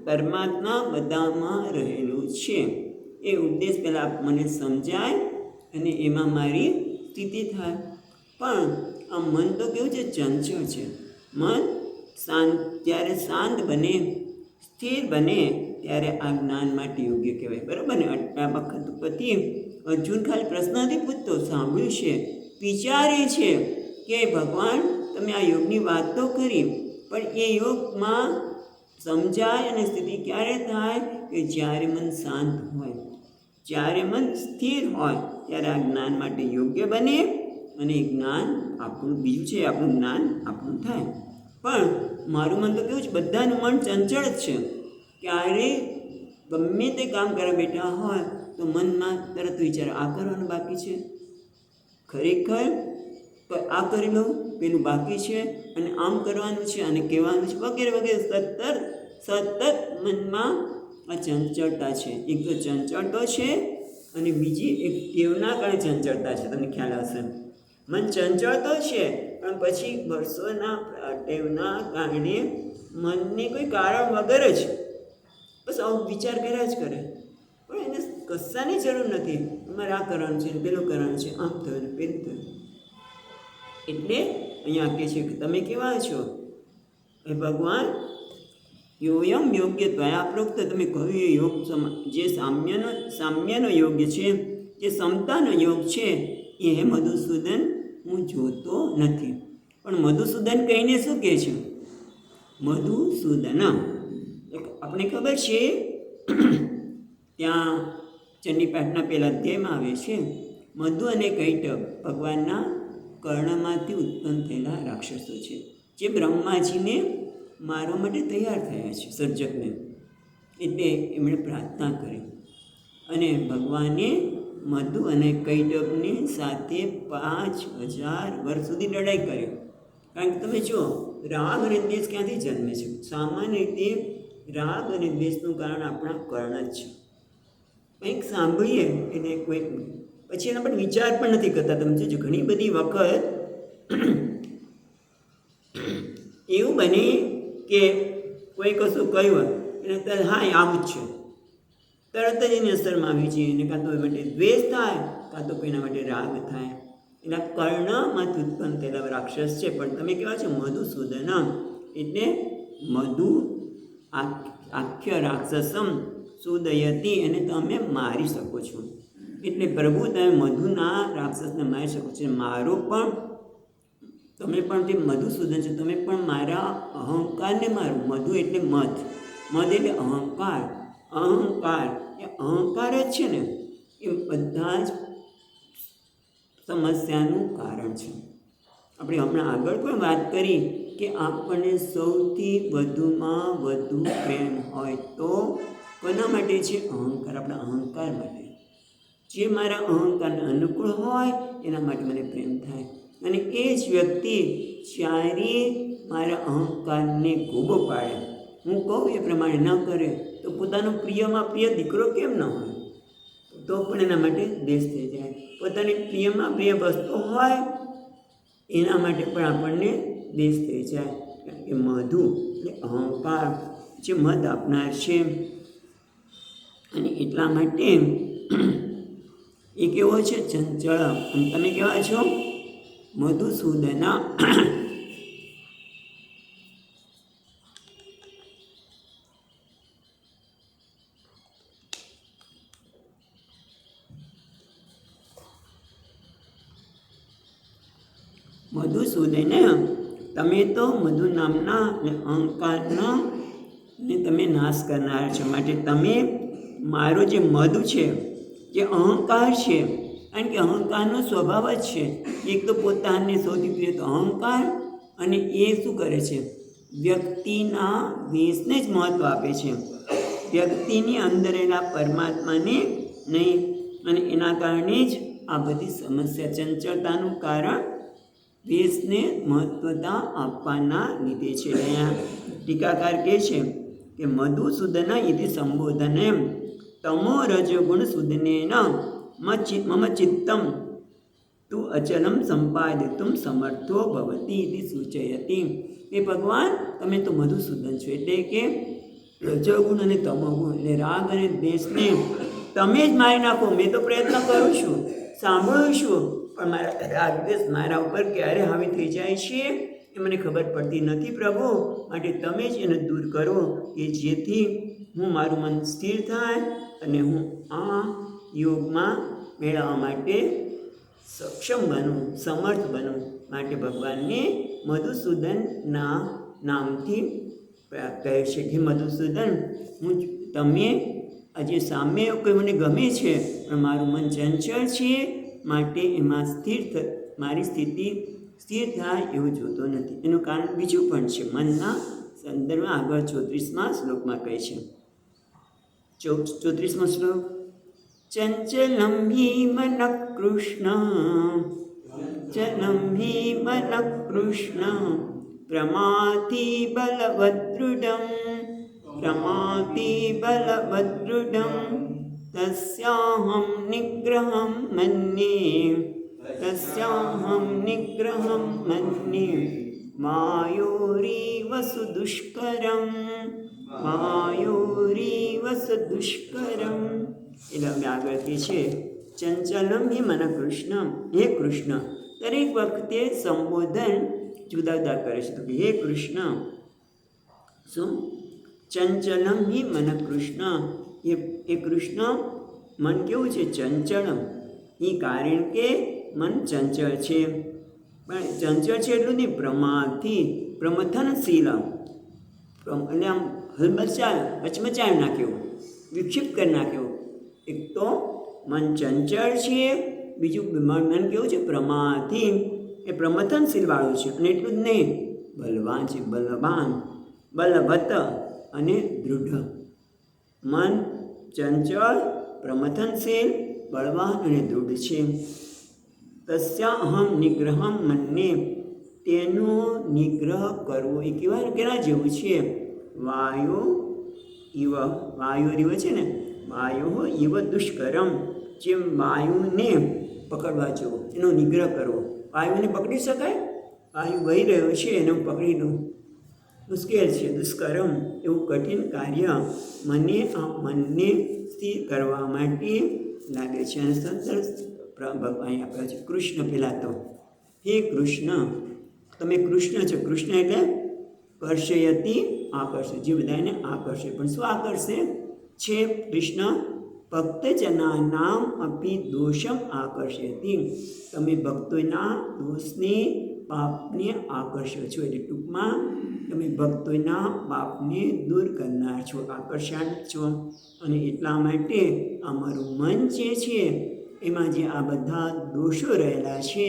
પરમાત્મા બધામાં રહેલું છે એ ઉપદેશ પહેલાં મને સમજાય અને એમાં મારી સ્થિતિ થાય. પણ આ મન તો કેવું છે? ચંચળ છે. મન જ્યારે શાંત બને, સ્થિર બને, ત્યારે આ જ્ઞાન માટે યોગ્ય કહેવાય. બરાબર ને? આ વખત પછી અર્જુન ખાલી પ્રશ્ન નથી પૂછતો, સાંભળ્યું છે, વિચારે છે કે ભગવાન તમે આ યોગની વાત તો કરી, પણ એ યોગમાં સમજાય અને સ્થિતિ ક્યારે થાય? કે જ્યારે મન શાંત હોય, જ્યારે મન સ્થિર હોય, ત્યારે આ જ્ઞાન માટે યોગ્ય બને અને જ્ઞાન આપણું બીજું છે, આપણું જ્ઞાન આપણું થાય. પણ મારું મન તો કેવું છે? બધાનું મન ચંચળ જ છે. ક્યારે ગમે તે કામ કરવા બેઠા હોય તો મનમાં તરત વિચાર આ કરવાનું બાકી છે. ખરેખર આ કરી લઉં, પેલું બાકી છે, અને આમ કરવાનું છે, અને કહેવાનું છે, વગેરે વગેરે સતત મનમાં આ ચંચળતા છે. એક તો ચંચળતો છે, અને બીજી એક ટેવના કારણે ચંચળતા છે. તમને ખ્યાલ હશે, મન ચંચળ તો છે, પણ પછી વર્ષોના ટેવના કારણે મનને કોઈ કારણ વગર જ બસ આવું વિચાર કર્યા જ કરે, પણ એને કશાની જરૂર નથી. તમારે આ કરવાનું છે, પેલું કરવાનું છે, આમ થયું ને પેલું થયું. એટલે અહીંયા કહે છે કે તમે કેવા છો એ ભગવાન? યોયમ યોગ્ય દ્વયા પ્રોક્ત, તમે કહ્યું એ યોગ જે સામ્યનો યોગ્ય છે, જે સમતાનો યોગ છે, એ મધુસૂદન હું જોતો નથી. પણ મધુસૂદન કહીને શું કહે છે? મધુસૂદન આપણે ખબર છે ત્યાં ચંડીપાઠના પહેલા અધ્યાયમાં આવે છે, મધુ અને કૈટભ ભગવાનના કર્ણમાંથી ઉત્પન્ન થયેલા રાક્ષસો છે, જે બ્રહ્માજીને મારવા માટે તૈયાર થયા છે, સર્જકને. એટલે એમણે પ્રાર્થના કરી, અને ભગવાને મધુ અને કૈટભની સાથે 5000 વર્ષ સુધી લડાઈ કરી. કારણ કે તમે જુઓ, રાગ અને દ્વેષ ક્યાંથી જન્મે છે? સામાન્ય રીતે રાગ અને દ્વેષનું કારણ આપણા કર્ણ જ છે. કંઈક સાંભળીએ એટલે કોઈ પછી એના પર વિચાર પણ નથી કરતા. તમે જોજો, ઘણી બધી વખત એવું બને કે કોઈ કશું કહ્યું એટલે હા આવું જ છે, તરત જ એની અસરમાં આવી જઈએ, અને કાં તો એ માટે દ્વેષ થાય, કાં તો કોઈના માટે રાગ થાય. એના કર્ણમાંથી ઉત્પન્ન થયેલા રાક્ષસ છે. પણ તમે કેવા છો? મધુસૂદન, એટલે મધુ આખ્ય રાક્ષસમ સુદયતી, એને તમે મારી શકો છો. એટલે પ્રભુ, તમે મધુના રાક્ષસને મારી શકો છો. મારો પણ, તમે પણ તે મધુસૂદન છે, તમે પણ મારા અહંકારને મારો. મધુ એટલે મધ, મધ એટલે અહંકાર. અહંકાર એ અહંકાર જ છે ને, એ બધા જ સમસ્યાનું કારણ છે. આપણે હમણાં આગળ પણ વાત કરી કે આપણને સૌથી વધુમાં વધુ પ્રેમ હોય તો કોના માટે છે? અહંકાર, આપણા અહંકાર માટે. જે મારા અહંકારને અનુકૂળ હોય એના માટે મને પ્રેમ થાય. અને એ જ વ્યક્તિ જ્યારે મારા અહંકારને ગોબો પાડે, હું કહું એ પ્રમાણે ન કરે, તો પોતાનો પ્રિયમાં પ્રિય દીકરો કેમ ન હોય, તો પણ એના માટે દ્વેષ થઈ જાય. પોતાની પ્રિયમાં પ્રિય વસ્તુ હોય એના માટે પણ આપણને દ્વેષ થઈ જાય. કે મધુ એટલે અહંકાર જે મધ આપનાર છે. અને એટલા માટે એ કેવો છે? ચંચળ. અને તમે કેવા છો? મધુસૂદન. મધુસૂદન, તમે તો મધુ નામના અહંકારનો ને તમે નાશ કરનાર છો. માટે તમે મારો જે મધુ છે, જે અહંકાર છે, કારણ કે અહંકારનો સ્વભાવ જ છે, એક તો પોતાને સૌથી પ્રિય તો અહંકાર, અને એ શું કરે છે? વ્યક્તિના વેશને જ મહત્ત્વ આપે છે, વ્યક્તિની અંદર એના પરમાત્માને નહીં. અને એના કારણે જ આ બધી સમસ્યા, ચંચળતાનું કારણ વેશને મહત્વતા આપવાના લીધે છે. અહીંયા ટીકાકાર કહે છે કે મધુસૂદન ઇતિ સંબોધન તમો રજોગુણ સુદનેન મમ ચિત્તમ તું અચલમ સંપાદિતુમ સમર્થો ભવતી ઇતિ સૂચયતી. એ ભગવાન, તમે તો મધુસૂદન છો, એટલે કે રજોગુણ અને તમોગુણ, એટલે રાગ અને દ્વેષને તમે જ મારી નાખો. મેં તો પ્રયત્ન કરું છું, સાંભળું છું, પણ મારા રાગ દ્વેષ મારા ઉપર ક્યારે હાવી થઈ જાય છે એ મને ખબર પડતી નથી. પ્રભુ, માટે તમે જ એને દૂર કરો, કે જેથી હું મારું મન સ્થિર થાય અને હું આ યોગમાં મેળવવા માટે સક્ષમ બનું, સમર્થ બનું. માટે ભગવાનને મધુસૂદનના નામથી કહે છે કે મધુસૂદન, હું તમે આજે સામે કોઈ મને ગમે છે, પણ મારું મન ચંચળ છે, માટે એમાં મારી સ્થિતિ સ્થિર થાય એવું જોતો નથી. એનું કારણ બીજું પણ છે. મનના સંદર્ભમાં આગળ 34મા શ્લોકમાં કહે છે. 34મો શ્લોક. ચંચલમ હિ મન કૃષ્ણ चंचलं हि बलकृष्ण प्रमाथि बलवदृढं प्रमाथि बलवदृढं तस्याहं निग्रहं मन्ये मायोरीव सुदुष्करं એટલે અમે આગળથી છે ચંચલમ હિ મન કૃષ્ણ હે કૃષ્ણ દરેક વખતે સંબોધન જુદા જુદા કરે છે તો કે હે કૃષ્ણ શું ચંચલમ હિ મન કૃષ્ણ એ કૃષ્ણ મન કેવું છે ચંચલમ એ કારણ કે મન ચંચળ છે પણ ચંચળ છે એટલું નહીં પ્રમથનશીલ એટલે આમ હચમચાવી નાખ્યું વિક્ષિપ્ત કરી નાખ્યું એક તો મન ચંચળ છે બીજું મન કેવું છે પ્રમાથી એ પ્રમથનશીલ વાળું છે અને એટલું જ નહીં બલવાન છે બલવત અને દૃઢ મન ચંચળ પ્રમથનશીલ બળવાન અને દૃઢ છે તસ્યા અહમ નિગ્રહમ મન્યે તેનો નિગ્રહ કરવો એ કેના જેવું છે વાયુ છે ને વાયુ ઇવ દુષ્કરમ જેમ વાયુને પકડવા જેવો એનો નિગ્રહ કરવો વાયુને પકડી શકાય વાયુ વહી રહ્યો છે એને હું પકડી લઉં મુશ્કેલ છે દુષ્કરમ એવું કઠિન કાર્ય મનને સ્થિર કરવા માટે લાગે છે અને સંતર ભગવાન આપે છે કૃષ્ણ પહેલાં તો હે કૃષ્ણ તમે કૃષ્ણ છો કૃષ્ણ એટલે કર્ષયતી આકર્ષે જે બધાને આકર્ષે પણ શું આકર્ષે છે કૃષ્ણ ભક્તજનાનામ અપી દોષમ આકર્ષયતી તમે ભક્તોના દોષને પાપને આકર્ષો છો એટલે ટૂંકમાં તમે ભક્તોના પાપને દૂર કરનાર છો આકર્ષણ છો અને એટલા માટે અમારું મન જે છે એમાં જે આ બધા દોષો રહેલા છે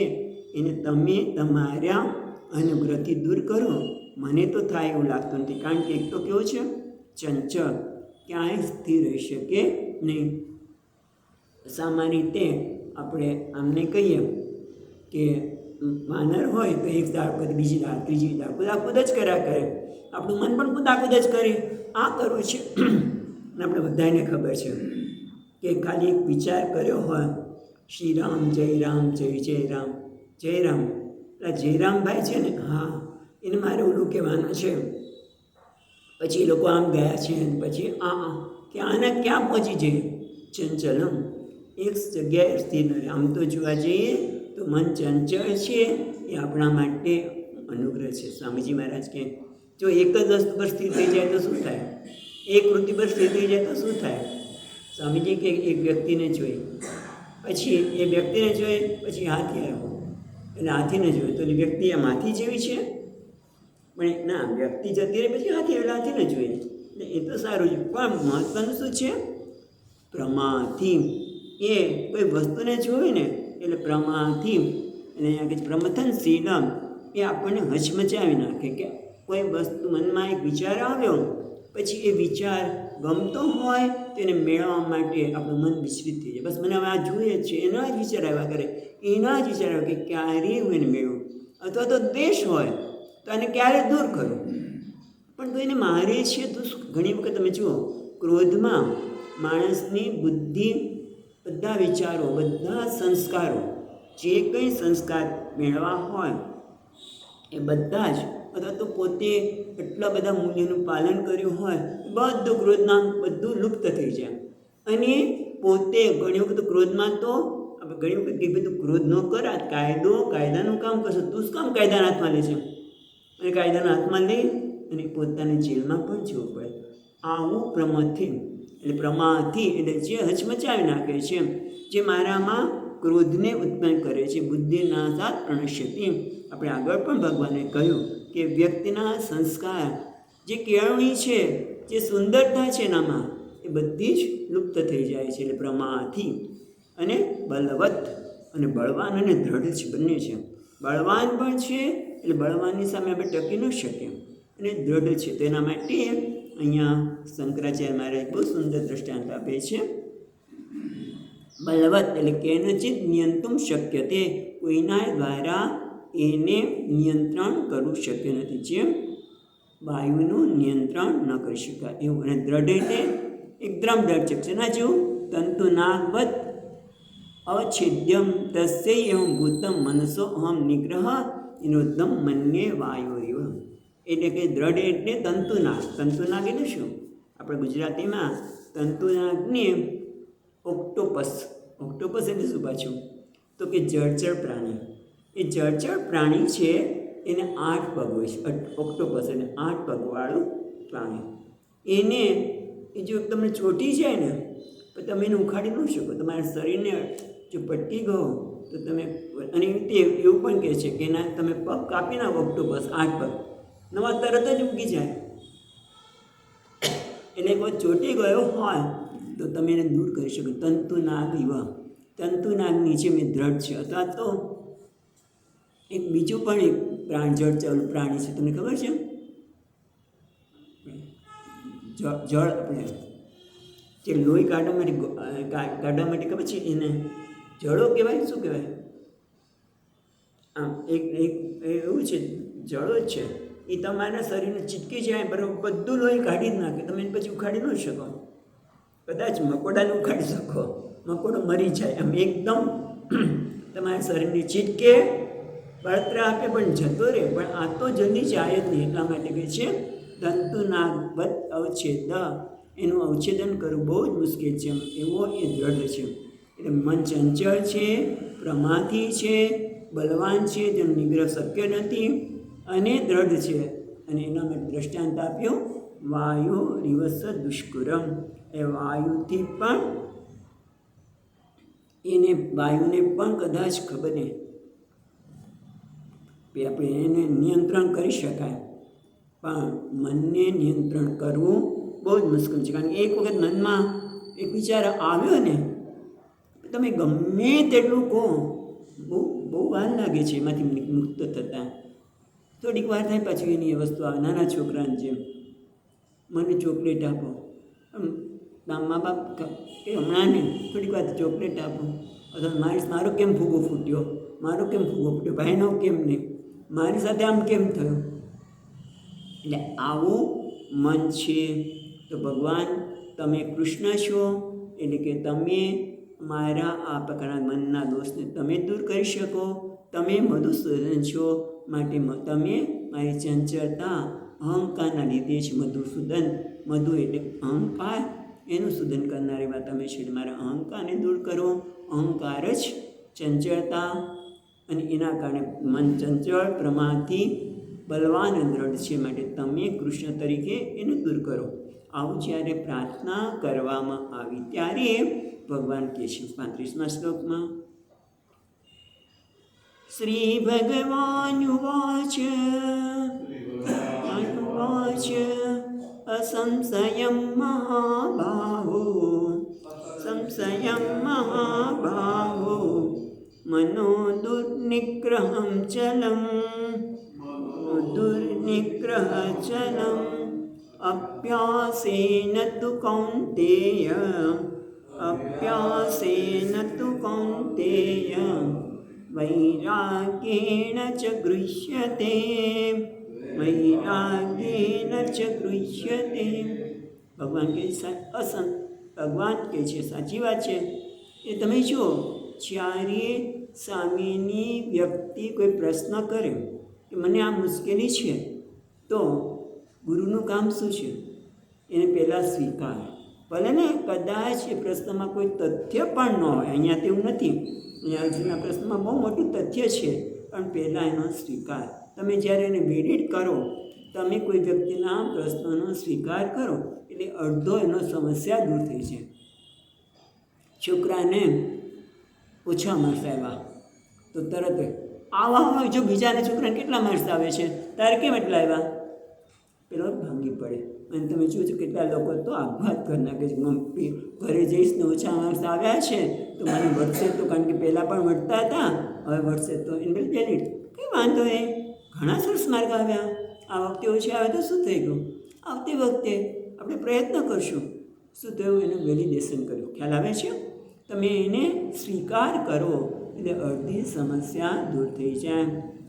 એને તમે તમારા અનુગ્રહથી દૂર કરો મને તો થાય એવું લાગતું નથી કારણ કે એક તો કેવું છે ચંચળ ક્યાંય સ્થિર રહી શકે નહીં સામાન્ય રીતે આપણે આમને કહીએ કે વાનર હોય તો એક દાળ પર બીજી દાળ ત્રીજી દાળ કુદાકુદ જ કર્યા કરે આપણું મન પણ કુદાકુદ જ કરે આ કરવું છે અને આપણે બધાને ખબર છે કે ખાલી એક વિચાર કર્યો હોય શ્રી રામ જય રામ જય જય રામ એટલે જયરામભાઈ છે ને હા એને મારે ઓલું કહેવાનું છે પછી એ લોકો આમ ગયા છે પછી કે આને ક્યાં પહોંચી જઈએ ચંચલમ એક જગ્યાએ સ્થિર ન રહે આમ તો જોવા જઈએ તો મન ચંચળ છે એ આપણા માટે અનુગ્રહ છે સ્વામીજી મહારાજ કે જો એક જ વસ્તુ પર સ્થિર થઈ જાય તો શું થાય એક વૃત્તિ પર સ્થિર થઈ જાય તો શું થાય સ્વામીજી કે એક વ્યક્તિને જોઈ પછી એ વ્યક્તિને જોઈ પછી હાથી આવ્યો એટલે હાથીને જોયું તો વ્યક્તિ આમ હાથી જેવી છે પણ ના વ્યક્તિ જતી રહે પછી હાથી એટલે હાથીને જોઈએ એટલે એ તો સારું છે પણ મહત્વનું શું છે પ્રમાથી એ કોઈ વસ્તુને જોઈ ને એટલે પ્રમાથી એટલે અહીંયા કે પ્રમથનશીલમ એ આપણને હચમચાવી નાખે કે કોઈ વસ્તુ મનમાં એક વિચાર આવ્યો પછી એ વિચાર ગમતો હોય તેને મેળવવા માટે આપણું મન વિચલિત થઈ જાય બસ મને હવે આ જોઈએ જ છે એના જ વિચાર આવ્યા કરે એના જ વિચાર આવ્યા કે ક્યારે હું એને મેળવું અથવા તો દ્વેષ હોય તો આને ક્યારે દૂર કરું પણ તો એને મારે છે તો ઘણી વખત તમે જુઓ ક્રોધમાં માણસની બુદ્ધિ બધા વિચારો બધા સંસ્કારો જે કંઈ સંસ્કાર મેળવવા હોય એ બધા જ અથવા તો પોતે એટલા બધા મૂલ્યનું પાલન કર્યું હોય બધું ક્રોધના બધું લુપ્ત થઈ જાય અને પોતે ઘણી વખત ક્રોધમાં તો આપણે ઘણી વખત કે બધું ક્રોધ ન કરા કાયદાનું કામ કરશો તું જ કામ કાયદાના હાથમાં લે છે અને કાયદાના હાથમાં લઈ અને પોતાને જેલમાં પણ જવું પડે આવું પ્રમાથી એટલે જે હચમચાવી નાખે છે જે મારામાં ક્રોધને ઉત્પન્ન કરે છે બુદ્ધિના સાથ પ્રણશ્યતિ આપણે આગળ પણ ભગવાને કહ્યું કે વ્યક્તિના સંસ્કાર જે કેળવણી છે જે સુંદરતા છે એનામાં એ બધી જ લુપ્ત થઈ જાય છે એટલે પ્રમાથી અને બલવત અને બળવાન અને દ્રઢ છે બંને છે બળવાન પણ છે એટલે બળવાનની સામે આપણે ટકી ન શકીએ અને દ્રઢ છે તો એના માટે અહીંયા શંકરાચાર્ય મહારાજ બહુ સુંદર દૃષ્ટાંત આપે છે બલવત એટલે કેનચિત નિયંતુમ શક્ય તે કોઈના દ્વારા એને નિયંત્રણ કરવું શક્ય નથી. જેમ વાયુનું નિયંત્રણ ન કરી શકાય એવું. અને દ્રઢ એટલે એકદમ દ્રઢ છે. શેના જેવું? તંતુનાગવત અછેદ્યમ તસ્ય એવં ભૂતમ મનસો અહમ નિગ્રહ નિરોધમ મન્યે વાયુ એવ. એટલે કે દ્રઢ એટલે તંતુનાગ. તંતુનાગ એટલે શું? આપણે ગુજરાતીમાં તંતુનાગને ઓક્ટોપસ. ઓક્ટોપસ એટલે શું પાછું? તો કે જળચર પ્રાણી. એ જળચર પ્રાણી છે, એને 8 પગ હોય છે. ઓક્ટોપસ એટલે 8 પગવાળું પ્રાણી. એને એ જો તમને ચોટી જાય ને તો તમે એને ઉખાડી ન શકો. તમારા શરીરને જો પટકી ગયો તો તમે, અને તે એવું પણ કહે છે કે એના તમે પગ કાપી નાખો, ઓક્ટોપસ 8 પગ નવા તરત જ ઉગી જાય. એટલે કોઈ ચોટી ગયો હોય તો તમે એને દૂર કરી શકો. તંતુનાગ એવા તંતુનાગ નીચે મેં દ્રઢ છે. અથવા તો એક બીજું પણ એક જળચર પ્રાણી છે, તમને ખબર છે? જળ આપણે જે લોહી કાઢવા માટે ખબર છે એને જળો કહેવાય? શું કહેવાય? આમ એક એવું છે, જળો જ છે. એ તમારા શરીરને ચીટકી જાય બરાબર, બધું લોહી કાઢી જ નાખે. તમે એને પછી ઉખાડી ન શકો. કદાચ મકોડાને ઉખાડી શકો, મકોડો મરી જાય એમ એકદમ તમારા શરીરને ચીટકે, બળતરા આપે પણ જતો રહે. પણ આ તો જલ્દી જાય જ નહીં. એટલા માટે કહે છે તંતુનાગવત અવચ્છેદ. એનું અવચ્છેદન કરવું બહુ જ મુશ્કેલ છે. એવો એ દ્રઢ છે. એટલે મન ચંચળ છે, પ્રમાથી છે, બલવાન છે, જેનો નિગ્રહ શક્ય નથી, અને દ્રઢ છે. અને એના માટે દ્રષ્ટાંત આપ્યું વાયુ રિવસ દુષ્કુરમ. એ વાયુથી પણ વાયુને પણ કદાચ ખબર નહીં કે આપણે એને નિયંત્રણ કરી શકાય, પણ મનને નિયંત્રણ કરવું બહુ જ મુશ્કેલ છે. કારણ કે એક વખત મનમાં એક વિચાર આવ્યો ને, તમે ગમે તેટલું કહો, બહુ વાર લાગે છે એમાંથી મુક્ત થતાં. થોડીક વાર થાય પાછું એની એ વસ્તુ આવે. નાના છોકરાને જેમ મને ચોકલેટ આપો, મા બાપ કે હમણાં નહીં, થોડીક વાર ચોકલેટ આપો. અથવા મારો કેમ ફૂગો ફૂટ્યો, મારો કેમ ફૂગો ફૂટ્યો, ભાઈનો કેમ નહીં, મારી સાથે આમ કેમ થયું. એટલે આવું મન છે. તો ભગવાન તમે કૃષ્ણ છો, એટલે કે તમે મારા આ પ્રકારના મનના દોષને તમે દૂર કરી શકો. તમે મધુસૂદન છો, માટે તમે મારી ચંચળતા અહંકારના લીધે જ મધુસૂદન. મધુ એટલે અહંકાર, એનું સૂદન કરનારીમાં તમે છે. મારા અહંકારને દૂર કરો. અહંકાર જ ચંચળતા, અને એના કારણે મન ચંચળ, પ્રમાથી બલવાન અને દ્રઢ છે. માટે તમે કૃષ્ણ તરીકે એને દૂર કરો. આવું જ્યારે પ્રાર્થના કરવામાં આવી ત્યારે ભગવાન કહે છે 35મા શ્લોકમાં, શ્રી ભગવાન ઉવાચ અસંશયં મહાબાહો મનો દુર્નિગ્રહં ચલમ અભ્યાસેન તુ કૌન્તેય વૈરાગ્યેણ ચ ગૃહ્યતે. ભગવાન કહે છે સાચી વાત છે. એ તમે જુઓ, જ્યારે સામેની વ્યક્તિ કોઈ પ્રશ્ન કરે કે મને આ મુશ્કેલી છે, તો ગુરુનું કામ શું છે? એને પહેલાં સ્વીકાર. ભલે ને કદાચ એ પ્રશ્નમાં કોઈ તથ્ય પણ ન હોય. અહીંયા તેવું નથી. અહીંયા અર્જુનના પ્રશ્નમાં બહુ મોટું તથ્ય છે, પણ પહેલાં એનો સ્વીકાર. તમે જ્યારે એને વેડિટ કરો, તમે કોઈ વ્યક્તિના પ્રશ્નનો સ્વીકાર કરો, એટલે અડધો એનો સમસ્યા દૂર થઈ છે. છોકરાને ઓછા માર્ક્સ આવ્યા તો તરત આવા જો બીજાના છોકરાને કેટલા માર્ક્સ આવે છે, તારે કેમ એટલા આવ્યા, પેલો ભાંગી પડે. અને તમે જોજો કેટલા લોકો તો આપઘાત કરી નાખે છે. મમ્મી ઘરે જઈશ ને ઓછા માર્ક્સ આવ્યા છે તો મને વધશે તો, કારણ કે પહેલાં પણ વધતા હતા, હવે વધશે તો એને વેલિડ. કંઈ વાંધો નહીં, ઘણા સરસ માર્ક આવ્યા, આ વખતે ઓછા આવે તો શું થઈ ગયું, આવતી વખતે આપણે પ્રયત્ન કરશું. શું થયું? એનું વેલિડેશન કર્યું. ખ્યાલ આવે છે? તમે એને સ્વીકાર કરો. એટલે અડધી સમસ્યા દૂર થઈ જાય.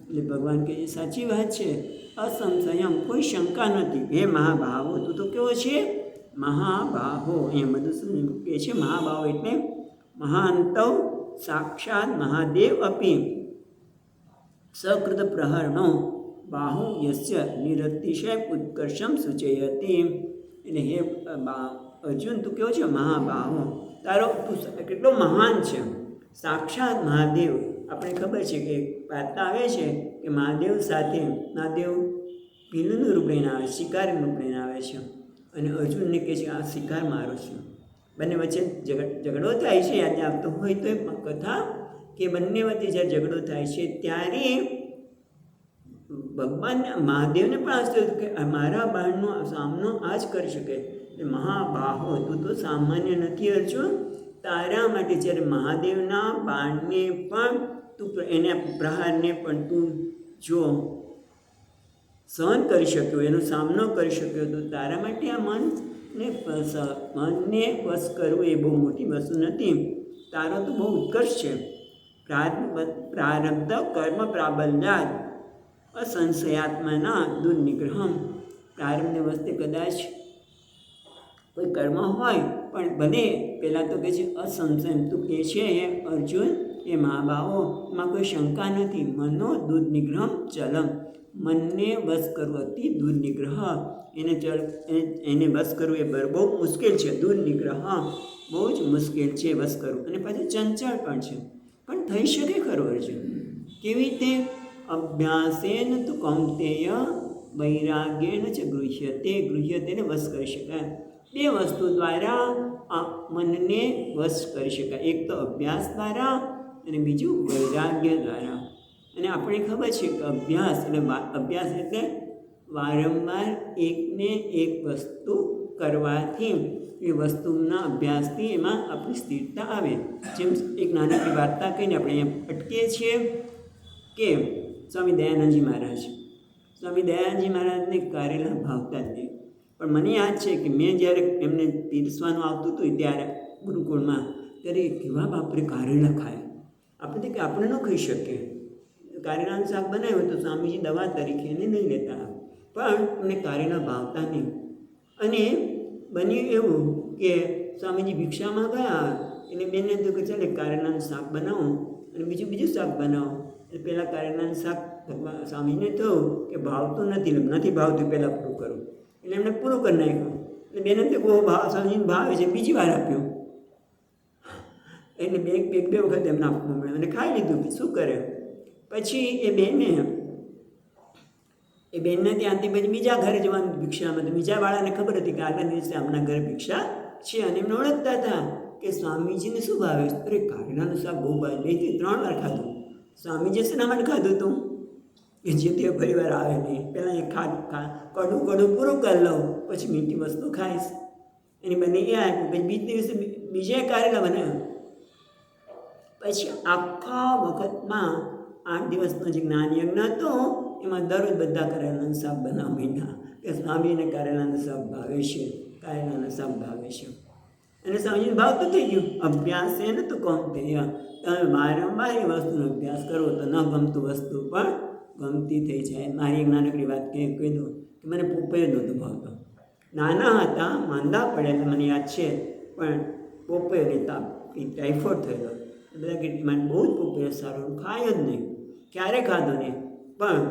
એટલે ભગવાન કહે છે સાચી વાત છે, અસંશયમ, કોઈ શંકા નથી. હે મહાભાવો, તું તો કેવો છે મહાબાહો. અહીંયા મધુસૂદન કહે છે મહાબાહો એટલે મહાંતવ સાક્ષાત મહાદેવ અપી સકૃત પ્રહરણો બાહુ યસ્ય નિરતિશય ઉત્કર્ષમ સૂચયતી. એટલે હે અર્જુન, તું કેવો છે મહાબાહો, તારો તું કેટલો મહાન છે. સાક્ષાત મહાદેવ, આપણે ખબર છે કે વાર્તા આવે છે કે મહાદેવ સાથે મહાદેવ ભીલનું રૂપ લઈને આવે, શિકારીનું રૂપ લઈને આવે છે અને અર્જુનને કહે છે આ શિકાર મારો છે. બંને વચ્ચે ઝઘડો થાય છે. યાદ આવતો હોય તો એ કથા કે બંને વચ્ચે જ્યારે ઝઘડો થાય છે ત્યારે ભગવાન મહાદેવને પણ આશ્ચર્ય હતું કે મારા બાણનો સામનો આ જ કરી શકે. એટલે મહાબાહો, તું તો સામાન્ય નથી અર્જુન. તારા માટે જ્યારે મહાદેવના બાણને પણ તું એના પ્રહારને પણ તું જો સહન કરી શક્યો, એનો સામનો કરી શક્યો, તો તારા માટે આ મનને વશ કરવું એ બહુ મોટી વસ્તુ નથી. તારો તો બહુ ઉત્કર્ષ છે. પ્રારબ્ધ કર્મ પ્રાબલ્યાદ અસંશયાત્માના દુર્નિગ્રહમ. પ્રારબ્ધને વસ્તે કદાચ કોઈ કર્મ હોય પણ ભલે પહેલાં તો કહે છે અસંશય, તું કહે છે હે અર્જુન એ મહાબાહો, એમાં કોઈ શંકા નથી. મનો દુર્નિગ્રહમ ચલમ, મનને વશ કરવું અતિ દુર્નિગ્રહ, એને વશ કરવું એ બહુ મુશ્કેલ છે. દુર્નિગ્રહ બહુ જ મુશ્કેલ છે વશ કરવું, અને પાછું ચંચળ પણ છે. પણ થઈ શકે ખરું અર્જુન. કેવી રીતે? અભ્યાસેન તો કૌંતેય વૈરાગ્યેન ચ ગૃહ્યતે ને વશ કરી શકાય. બે વસ્તુ દ્વારા આ મનને વશ કરી શકાય. એક તો અભ્યાસ દ્વારા અને બીજું વૈરાગ્ય દ્વારા. અને આપણે ખબર છે કે અભ્યાસ એટલે વારંવાર એકને એક વસ્તુ કરવાથી, એ વસ્તુના અભ્યાસથી એમાં આપણી સ્થિરતા આવે. જેમ એક નાનકડી વાર્તા કહીને આપણે અહીંયા અટકીએ છીએ કે સ્વામી દયાનંદજી મહારાજને કારેલા ભાવતા જ નહીં. પણ મને યાદ છે કે મેં જ્યારે એમને પીરસવાનું આવતું હતું ત્યારે ગુરુકુળમાં, ત્યારે કેવા બાપરે કારેલા ખાય. આપણે કે આપણે ન ખાઈ શકીએ. કારેલાનું શાક બનાવ્યું તો સ્વામીજી દવા તરીકે એને નહીં લેતા, પણ એમને કારેલા ભાવતા નહીં. અને બન્યું એવું કે સ્વામીજી ભિક્ષામાં ગયા, એને બેનને તો કે ચાલે કારેલાનું શાક બનાવો અને બીજું શાક બનાવો. એટલે પહેલાં કારેલાનું શાક સ્વામીને થયું કે ભાવતું નથી ભાવતું, પહેલાં પૂરું કરું. એટલે એમને પૂરું કરી નાખ્યું. એટલે બેને તો સ્વામીજીને ભાવે છે, બીજી વાર આપ્યું. એટલે બે વખત એમને આપવું મળ્યું અને ખાઈ લીધું. શું કરે પછી એ બેનને ત્યાંથી પછી બીજા ઘરે જવાનું ભિક્ષામાં. તો બીજા વાળાને ખબર હતી કે આગલા દિવસે આપણા ઘરે ભિક્ષા છે, અને એમને ઓળખતા હતા કે સ્વામીજીને શું ભાવે. અરે કારેલાનું શાક બહુ ભાવે, 2-3 વાર ખાધું. સ્વામીજી શેના માટે ખાધું હતું કે જે તે પરિવાર આવે નહીં, પહેલાં એ કડું પૂરું કરી લઉં, પછી મીઠી વસ્તુ ખાઈશ. એની બંને એ આપ્યું. પછી બીજ દિવસે બીજે કારેલા બનાવ્યું. પછી આખા વખતમાં 8 દિવસનો જે જ્ઞાન યજ્ઞ હતો એમાં દરરોજ બધા કારેલાનું શાક બનાવવા માંડ્યા કે સ્વામીને કારેલાનું શાક ભાવે છે, કારેલાનું શાક ભાવે છે. અને સ્વામીજીને ભાવતું થઈ ગયું. અભ્યાસ છે ને તો કૌંતેય, તમે વારંવાર એ વસ્તુનો અભ્યાસ કરો તો ન ગમતું વસ્તુ પણ ગમતી થઈ જાય. મારી એક નાનકડી વાત કહી દઉં કે મને પોપૈયો નહોતો ભાવતો. નાના હતા, માંદા પડ્યા, મને યાદ છે. પણ પોપૈયોની તાપ, ટાઈફોઇડ થયેલો. બધા કે મને બહુ જ પોપૈયો સારો, ખાય જ નહીં, ક્યારે ખાધો નહીં. પણ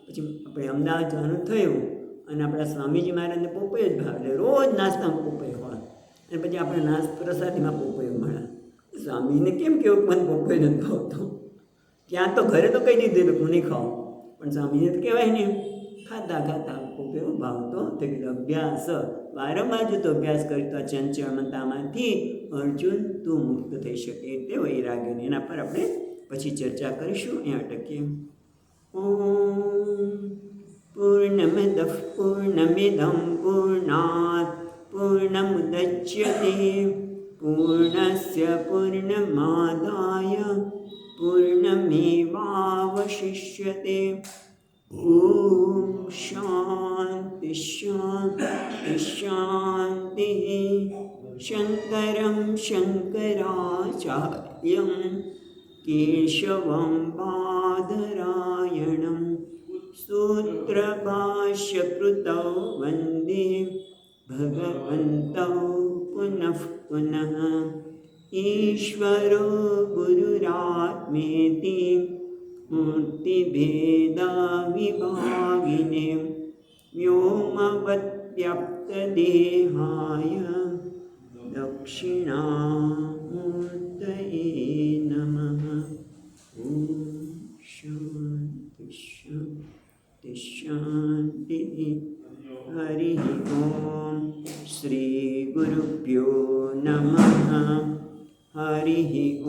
પછી આપણે અમદાવાદ જવાનું થયું અને આપણા સ્વામીજી મહારાજને પોપૈયો જ ભાવે, રોજ નાસ્તામાં પોપૈયો હોય. અને પછી આપણે પ્રસાદીમાં પોપૈયો મળે. સ્વામીને કેમ કેવું મને પોપૈયો નથી ભાવતો. ત્યાં તો ઘરે તો કહી દીધું હું નહીં ખાઉં, પણ સ્વામીને તો કહેવાય નહીં. ખાતા પોપૈયો ભાવતો. તો અભ્યાસ વારંવાર જો તો અભ્યાસ કરતો ચંચળતામાંથી અર્જુન તું મુક્ત થઈ શકે. તે વૈરાગ્યની એના પર આપણે પછી ચર્ચા કરીશું. અહીંયા અટકીએ. ઓમ પૂર્ણમદ પૂર્ણમિદં પૂર્ણાત પૂર્ણમુદચ્યતે પૂર્ણસ્ય પૂર્ણમાદાય પૂર્ણમેવાવશિષ્યતે. ઓમ શાંતિ શાંતિ શાંતિ. શંકરં શંકરાચાર્યં केशवं बादरायणं सूत्रभाष्यकृतौ वन्दे भगवन्तौ पुनः पुनः। ईश्वरो गुरुरात्मेति मूर्तिभेदविभागिने व्योमवद्व्याप्तदेहाय दक्षिणामूर्तये नमः। ॐ शान्ति शान्ति शान्तिः। हरिः ॐ श्रीगुरुभ्यो नमः। हरिः ॐ।